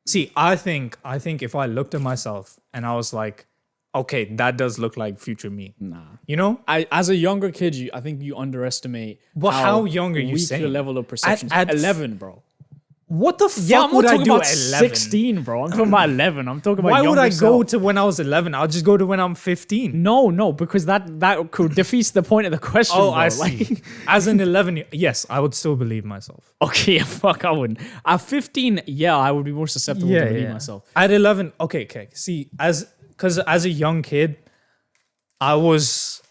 Speaker 1: See, I think if I looked at myself and I was like, okay, that does look like future me.
Speaker 2: Nah.
Speaker 1: You know?
Speaker 2: As a younger kid, I think you underestimate
Speaker 1: how young are you
Speaker 2: weak
Speaker 1: saying?
Speaker 2: your level of perception.
Speaker 1: At
Speaker 2: 11, bro.
Speaker 1: What the fuck
Speaker 2: Yeah, I'm
Speaker 1: would
Speaker 2: not
Speaker 1: I
Speaker 2: talking
Speaker 1: do
Speaker 2: about
Speaker 1: at 11?
Speaker 2: 16, bro. I'm talking about 11. I'm talking about
Speaker 1: Why would I
Speaker 2: younger
Speaker 1: go
Speaker 2: self.
Speaker 1: to when I was 11? I'll just go to when I'm 15.
Speaker 2: No, because that could defeats the point of the question.
Speaker 1: Oh,
Speaker 2: bro.
Speaker 1: I see. As an 11, yes, I would still believe myself.
Speaker 2: Okay, fuck, I wouldn't. At 15, yeah, I would be more susceptible to believe myself.
Speaker 1: At 11, okay. See, because as a young kid, I was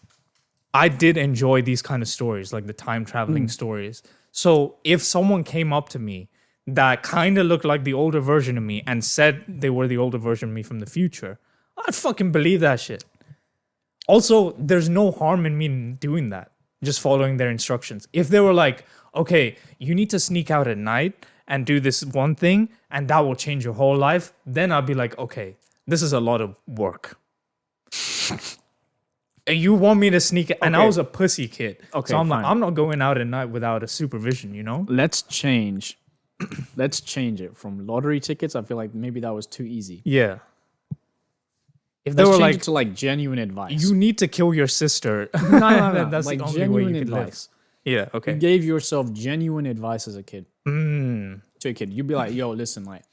Speaker 1: I did enjoy these kind of stories, like the time traveling stories. So if someone came up to me that kind of looked like the older version of me and said they were the older version of me from the future, I'd fucking believe that shit. Also, there's no harm in me doing that, just following their instructions. If they were like, okay, you need to sneak out at night and do this one thing, and that will change your whole life, then I'd be like, okay, this is a lot of work. And you want me to sneak it? And I
Speaker 2: Okay.
Speaker 1: was a pussy kid.
Speaker 2: Okay,
Speaker 1: So I'm like,
Speaker 2: fine.
Speaker 1: I'm not going out at night without a supervision, you know?
Speaker 2: Let's change. Let's change it from lottery tickets. I feel like maybe that was too easy.
Speaker 1: Yeah. If they
Speaker 2: Let's
Speaker 1: were
Speaker 2: change
Speaker 1: like,
Speaker 2: it to like genuine advice.
Speaker 1: you need to kill your sister,
Speaker 2: no.
Speaker 1: that's
Speaker 2: like
Speaker 1: the only way
Speaker 2: genuine
Speaker 1: you could live.
Speaker 2: advice.
Speaker 1: Yeah,
Speaker 2: You
Speaker 1: okay.
Speaker 2: gave yourself genuine advice as a kid.
Speaker 1: Mm,
Speaker 2: To a kid, you'd be like, "Yo, listen, like,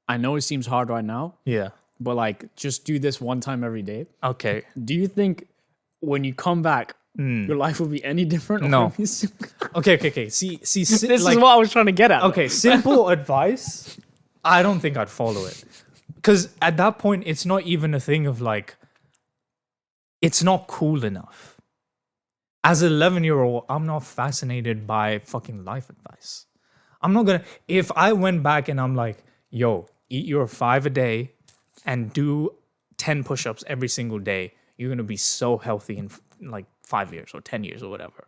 Speaker 2: I know it seems hard right now,
Speaker 1: yeah.
Speaker 2: but like, just do this one time every day."
Speaker 1: Okay.
Speaker 2: Do you think when you come back, your life will be any different? or
Speaker 1: No.
Speaker 2: will be sim-
Speaker 1: Okay. See,
Speaker 2: this
Speaker 1: like,
Speaker 2: is what I was trying to get at. though.
Speaker 1: okay, simple advice. I don't think I'd follow it. Because at that point, it's not even a thing of like, it's not cool enough. As an 11-year-old, I'm not fascinated by fucking life advice. I'm not gonna, if I went back and I'm like, yo, eat your 5 a day and do 10 push-ups every single day, you're gonna be so healthy in like 5 years or 10 years or whatever.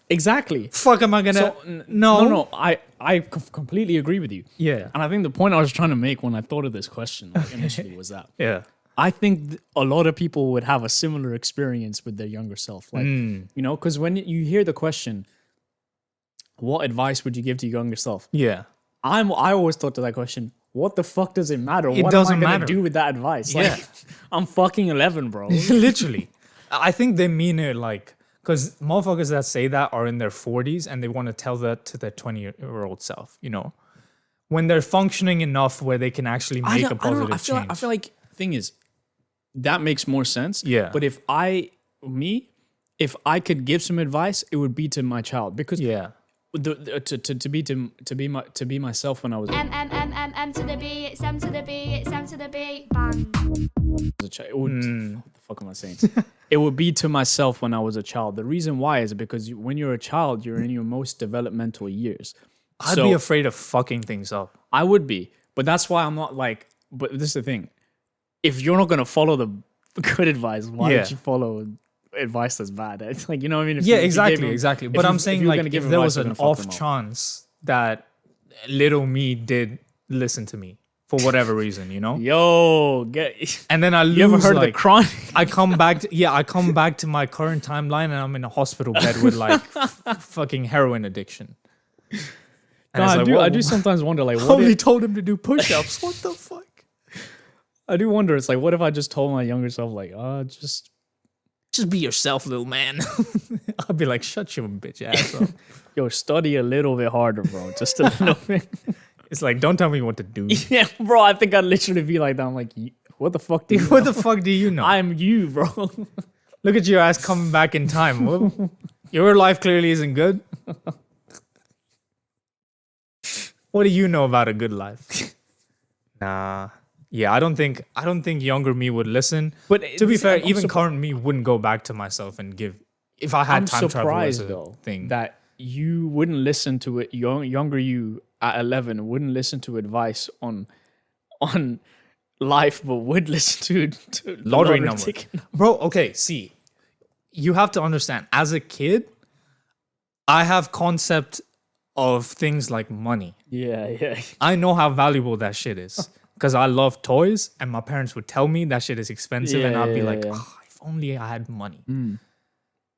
Speaker 2: Exactly.
Speaker 1: Fuck am I gonna,
Speaker 2: So, no. I completely agree with you.
Speaker 1: Yeah.
Speaker 2: And I think the point I was trying to make when I thought of this question like, initially was that
Speaker 1: Yeah.
Speaker 2: I think a lot of people would have a similar experience with their younger self. Like, you know, because when you hear the question, what advice would you give to your younger self?
Speaker 1: Yeah.
Speaker 2: I always thought to that question, what the fuck does it matter?
Speaker 1: It
Speaker 2: what
Speaker 1: doesn't
Speaker 2: am I gonna
Speaker 1: matter.
Speaker 2: do with that advice? Like,
Speaker 1: Yeah.
Speaker 2: I'm fucking 11, bro.
Speaker 1: Literally. I think they mean it like, because motherfuckers that say that are in their 40s and they want to tell that to their 20-year-old self, you know? When they're functioning enough where they can actually make a
Speaker 2: I don't
Speaker 1: positive
Speaker 2: know.
Speaker 1: change.
Speaker 2: I feel like thing is, that makes more sense.
Speaker 1: Yeah.
Speaker 2: But if I could give some advice, it would be to my child because
Speaker 1: Yeah.
Speaker 2: to be myself when I was
Speaker 3: M to the B, it's M to the B, it's M to the B, bang.
Speaker 2: a child. What the fuck am I saying? It would be to myself when I was a child. The reason why is because when you're a child, you're in your most developmental years.
Speaker 1: I'd
Speaker 2: So-
Speaker 1: be afraid of fucking things up.
Speaker 2: I would be, but that's why I'm not like. But this is the thing: if you're not gonna follow the good advice, why
Speaker 1: Yeah.
Speaker 2: would you follow advice that's bad? It's like, you know what I mean? If
Speaker 1: Yeah,
Speaker 2: you- if you gave
Speaker 1: exactly,
Speaker 2: them-
Speaker 1: exactly.
Speaker 2: if
Speaker 1: But
Speaker 2: you-
Speaker 1: I'm
Speaker 2: if
Speaker 1: saying
Speaker 2: you were
Speaker 1: like
Speaker 2: gonna give
Speaker 1: if there
Speaker 2: advice,
Speaker 1: was
Speaker 2: you're
Speaker 1: an
Speaker 2: gonna fuck
Speaker 1: off
Speaker 2: them up.
Speaker 1: chance that little me did listen to me for whatever reason, you know?
Speaker 2: Yo,
Speaker 1: And then I lose
Speaker 2: you ever heard
Speaker 1: like,
Speaker 2: of the chronic?
Speaker 1: I come back to my current timeline and I'm in a hospital bed with like fucking heroin addiction. And
Speaker 2: No,
Speaker 1: it's
Speaker 2: I
Speaker 1: like,
Speaker 2: do. I
Speaker 1: whoa,
Speaker 2: do sometimes wonder, like, what
Speaker 1: Only
Speaker 2: if,
Speaker 1: told him to do push-ups. What the fuck?
Speaker 2: I do wonder. It's like, what if I just told my younger self, like, just
Speaker 1: Just be yourself, little man. I'll be like, shut your bitch ass up.
Speaker 2: yo, study a little bit harder, bro, just a little bit.
Speaker 1: It's like, don't tell me what to do.
Speaker 2: Yeah, bro. I think I'd literally be like that. I'm like, what the fuck do you?
Speaker 1: What the fuck do you know?
Speaker 2: I'm you, bro.
Speaker 1: Look at your ass coming back in time. Your life clearly isn't good. What do you know about a good life? Nah. Yeah, I don't think younger me would listen.
Speaker 2: But
Speaker 1: To be
Speaker 2: this-
Speaker 1: fair,
Speaker 2: I'm
Speaker 1: even
Speaker 2: surp-
Speaker 1: current me wouldn't go back to myself and give if I had
Speaker 2: I'm
Speaker 1: time travel as
Speaker 2: surprised
Speaker 1: a
Speaker 2: though
Speaker 1: thing.
Speaker 2: that you wouldn't listen to it. Younger you at 11 wouldn't listen to advice on life, but would listen to the
Speaker 1: Lottery number.
Speaker 2: ticket.
Speaker 1: Bro, okay, see. You have to understand, as a kid, I have concept of things like money.
Speaker 2: Yeah.
Speaker 1: I know how valuable that shit is. Because I love toys and my parents would tell me that shit is expensive and I'd be like,
Speaker 2: Yeah.
Speaker 1: "Ah, if only I had money.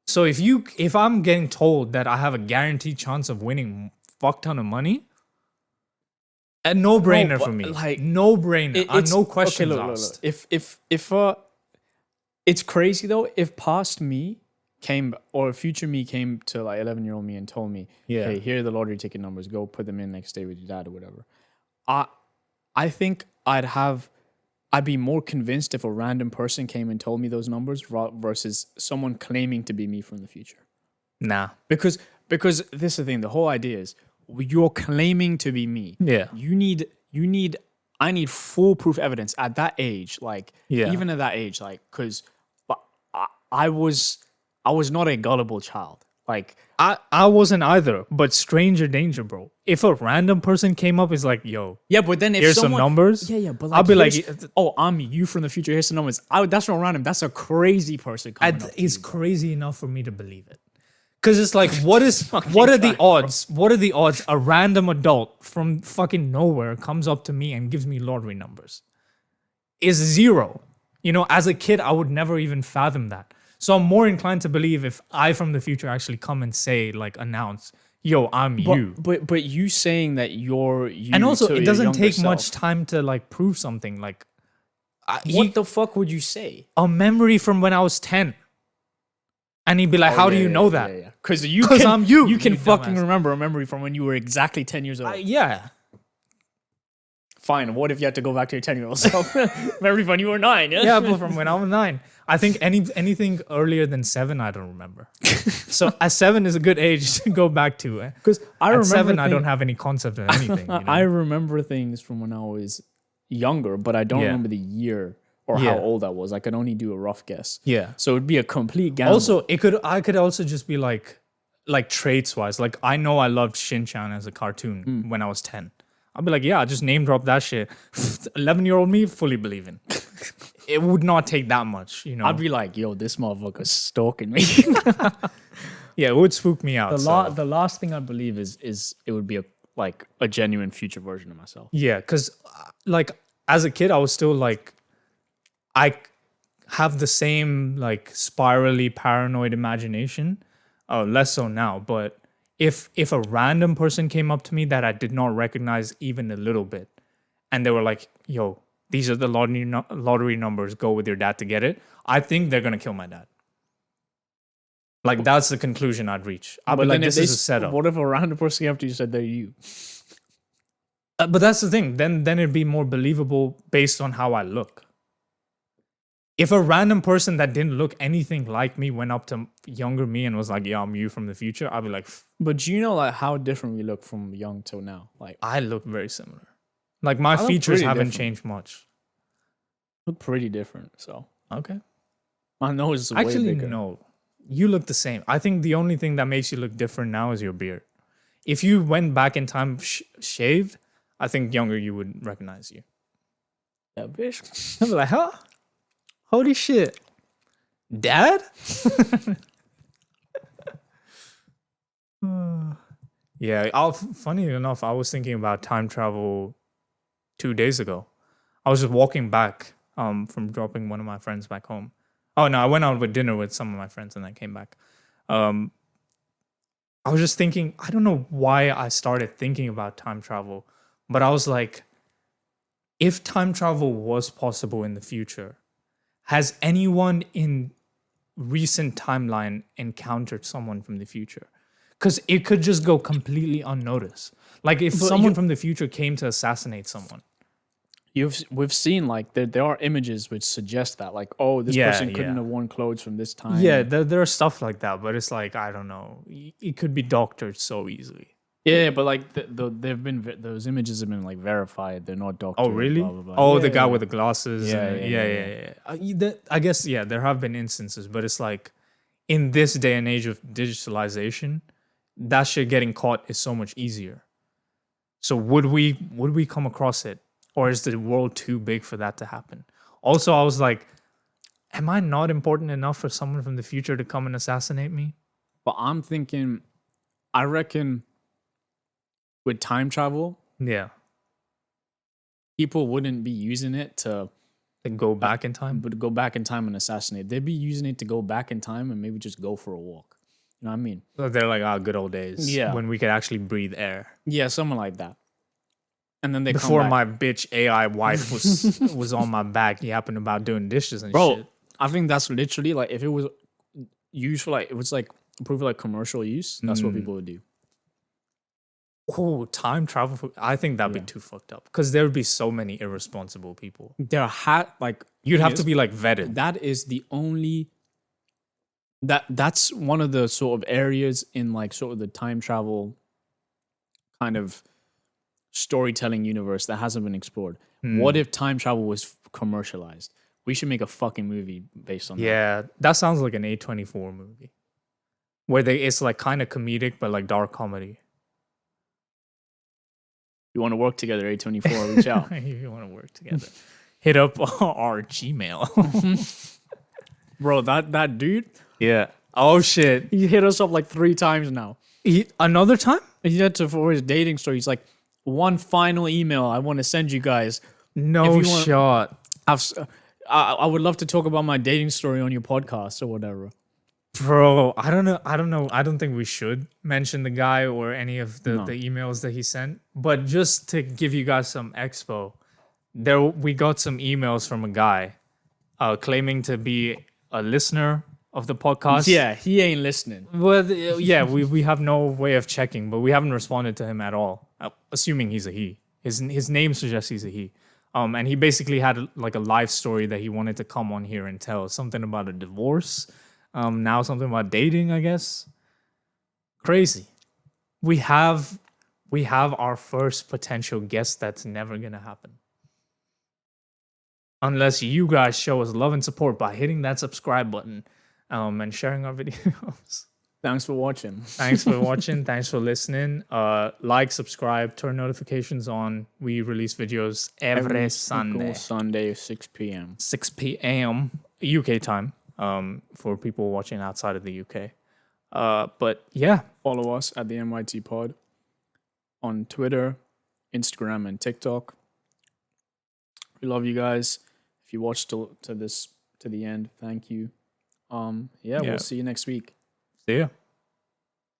Speaker 1: So if I'm getting told that I have a guaranteed chance of winning fuck ton of money, a no-brainer
Speaker 2: No,
Speaker 1: for me.
Speaker 2: but, like,
Speaker 1: No brainer.
Speaker 2: It's
Speaker 1: No questions
Speaker 2: okay, look.
Speaker 1: asked.
Speaker 2: If it's crazy though. If past me came or future me came to like 11-year-old me and told me,
Speaker 1: Yeah.
Speaker 2: hey, here are the lottery ticket numbers. Go put them in next day with your dad or whatever. I think I'd be more convinced if a random person came and told me those numbers versus someone claiming to be me from the future.
Speaker 1: Nah.
Speaker 2: Because this is the thing. The whole idea is you're claiming to be me.
Speaker 1: Yeah.
Speaker 2: I need foolproof evidence at that age. Like,
Speaker 1: Yeah.
Speaker 2: even at that age, like, because I was not a gullible child. Like,
Speaker 1: I wasn't either, but stranger danger, bro. If a random person came up, is like, yo,
Speaker 2: yeah, but then if
Speaker 1: here's
Speaker 2: someone,
Speaker 1: some numbers.
Speaker 2: yeah, but
Speaker 1: I'll be like,
Speaker 2: oh, I'm you from the future. Here's some numbers. That's not random. That's a crazy person coming up.
Speaker 1: it's crazy enough for me to believe it. Because it's like, what are the odds? What are the odds a random adult from fucking nowhere comes up to me and gives me lottery numbers? Is zero. You know, as a kid, I would never even fathom that. So I'm more inclined to believe if I from the future actually come and say, like, announce, yo, I'm you.
Speaker 2: But you saying that you're you,
Speaker 1: And also,
Speaker 2: to
Speaker 1: it
Speaker 2: your
Speaker 1: doesn't
Speaker 2: younger
Speaker 1: take much
Speaker 2: self,
Speaker 1: time to, like, prove something. Like,
Speaker 2: What the fuck would you say?
Speaker 1: a memory from when I was 10. And he'd be like, how do you know that?
Speaker 2: Because
Speaker 1: I'm you.
Speaker 2: You can
Speaker 1: you
Speaker 2: fucking
Speaker 1: dumbass.
Speaker 2: remember a memory from when you were exactly 10 years old.
Speaker 1: Yeah.
Speaker 2: Fine. What if you had to go back to your 10-year-old self? Memory when you were 9.
Speaker 1: Yeah, but from when I was 9. I think anything earlier than 7, I don't remember. So at 7 is a good age to go back to.
Speaker 2: Because I
Speaker 1: At
Speaker 2: remember
Speaker 1: 7, I don't have any concept of anything. You know?
Speaker 2: I remember things from when I was younger, but I don't
Speaker 1: Yeah.
Speaker 2: remember the year or
Speaker 1: Yeah.
Speaker 2: how old I was. I could only do a rough guess.
Speaker 1: Yeah.
Speaker 2: So it'd be a complete gamble.
Speaker 1: Also, I could also just be like traits wise. Like, I know I loved Shin-chan as a cartoon when I was 10. I'll be like, yeah, I just name drop that shit. 11-year-old me, fully believing. It would not take that much, you know.
Speaker 2: I'd be like, yo, this motherfucker's stalking me.
Speaker 1: Yeah, it would spook me out.
Speaker 2: The last thing I believe is it would be a genuine future version of myself.
Speaker 1: Yeah, because like as a kid, I was still like, I have the same like spirally paranoid imagination. Oh, less so now. But if a random person came up to me that I did not recognize even a little bit, and they were like, "Yo, these are the lottery numbers. Go with your dad to get it," I think they're gonna kill my dad. Like, that's the conclusion I'd reach. I'd be like, this is a setup.
Speaker 2: What if a random person came up to you and said they're you?
Speaker 1: But that's the thing. Then it'd be more believable based on how I look. If a random person that didn't look anything like me went up to younger me and was like, "Yeah, I'm you from the future," I'd be like,
Speaker 2: But do you know like how different we look from young till now? Like,
Speaker 1: I look very similar. Like, my
Speaker 2: look
Speaker 1: features
Speaker 2: pretty
Speaker 1: haven't
Speaker 2: different.
Speaker 1: changed much.
Speaker 2: look pretty different. So
Speaker 1: Okay.
Speaker 2: my nose is way
Speaker 1: Actually,
Speaker 2: bigger.
Speaker 1: no. You look the same. I think the only thing that makes you look different now is your beard. If you went back in time shaved, I think younger you would recognize you.
Speaker 2: Yeah, bitch.
Speaker 1: I'd be like, huh? Holy shit. Dad? Yeah, funny enough, I was thinking about time travel 2 days ago. I was just walking back from dropping one of my friends back home. Oh, no, I went out with dinner with some of my friends and I came back. I was just thinking, I don't know why I started thinking about time travel, but I was like, if time travel was possible in the future, has anyone in recent timeline encountered someone from the future? Because it could just go completely unnoticed. Like, if someone from the future came to assassinate someone.
Speaker 2: We've seen like there are images which suggest that like, oh, this
Speaker 1: Yeah,
Speaker 2: person couldn't
Speaker 1: yeah.
Speaker 2: have worn clothes from this time.
Speaker 1: Yeah, there are stuff like that, but it's like, I don't know. It could be doctored so easily.
Speaker 2: Yeah, but like they've been those images have been like verified. They're not doctored.
Speaker 1: Oh, really?
Speaker 2: Blah, blah, blah.
Speaker 1: Oh,
Speaker 2: Yeah,
Speaker 1: the guy
Speaker 2: yeah.
Speaker 1: with the glasses.
Speaker 2: Yeah.
Speaker 1: I guess, yeah, there have been instances, but it's like, in this day and age of digitalization, that shit getting caught is so much easier. So would we come across it? Or is the world too big for that to happen? Also, I was like, am I not important enough for someone from the future to come and assassinate me?
Speaker 2: But I'm thinking, I reckon with time travel,
Speaker 1: Yeah.
Speaker 2: people wouldn't be using it to
Speaker 1: Go back in time?
Speaker 2: but go back in time and assassinate. They'd be using it to go back in time and maybe just go for a walk. You know what I mean?
Speaker 1: So they're like, good old days.
Speaker 2: Yeah.
Speaker 1: When we could actually breathe air.
Speaker 2: Yeah, something like that. And then they
Speaker 1: Before
Speaker 2: come back.
Speaker 1: my bitch AI wife was on my back yapping about doing dishes and
Speaker 2: Bro,
Speaker 1: shit.
Speaker 2: I think that's literally like if it was used for like, it was like approved for like commercial use, that's what people would do.
Speaker 1: Oh, time travel. I think that'd be too fucked up. Because there would be so many irresponsible people.
Speaker 2: There had like
Speaker 1: You'd have
Speaker 2: is-
Speaker 1: to be like vetted.
Speaker 2: that is the only that's one of the sort of areas in like sort of the time travel kind of storytelling universe that hasn't been explored. What if time travel was commercialized? We should make a fucking movie based on that.
Speaker 1: Yeah, that sounds like an A24 movie. Where it's like kind of comedic, but like dark comedy.
Speaker 2: You want to work together, A24, reach out.
Speaker 1: If you want to work together, hit up our Gmail.
Speaker 2: Bro, that dude,
Speaker 1: Yeah. Oh shit.
Speaker 2: he hit us up like 3 times now.
Speaker 1: Another time?
Speaker 2: He had to, for his dating story, he's like, one final email I want to send you guys.
Speaker 1: No
Speaker 2: you want-
Speaker 1: shot.
Speaker 2: I would love to talk about my dating story on your podcast or whatever.
Speaker 1: Bro, I don't know. I don't think we should mention the guy or any of the emails that he sent. But just to give you guys some expo, we got some emails from a guy claiming to be a listener of the podcast.
Speaker 2: Yeah, he ain't listening.
Speaker 1: Well, yeah, we have no way of checking, but we haven't responded to him at all. Assuming he's a he. His name suggests he's a he. And he basically had like a life story that he wanted to come on here and tell. Something about a divorce. Now something about dating, I guess. Crazy. We have our first potential guest that's never gonna happen. Unless you guys show us love and support by hitting that subscribe button and sharing our videos.
Speaker 2: Thanks for watching.
Speaker 1: Thanks for watching. Thanks for listening. Like, subscribe, turn notifications on. We release videos every Sunday.
Speaker 2: Sunday, 6 p.m.
Speaker 1: 6 p.m. UK time for people watching outside of the UK. But yeah,
Speaker 2: Follow us at the MYT Pod on Twitter, Instagram, and TikTok. We love you guys. If you watched to the end, thank you. Yeah,
Speaker 1: Yeah.
Speaker 2: we'll see you next week.
Speaker 1: see ya.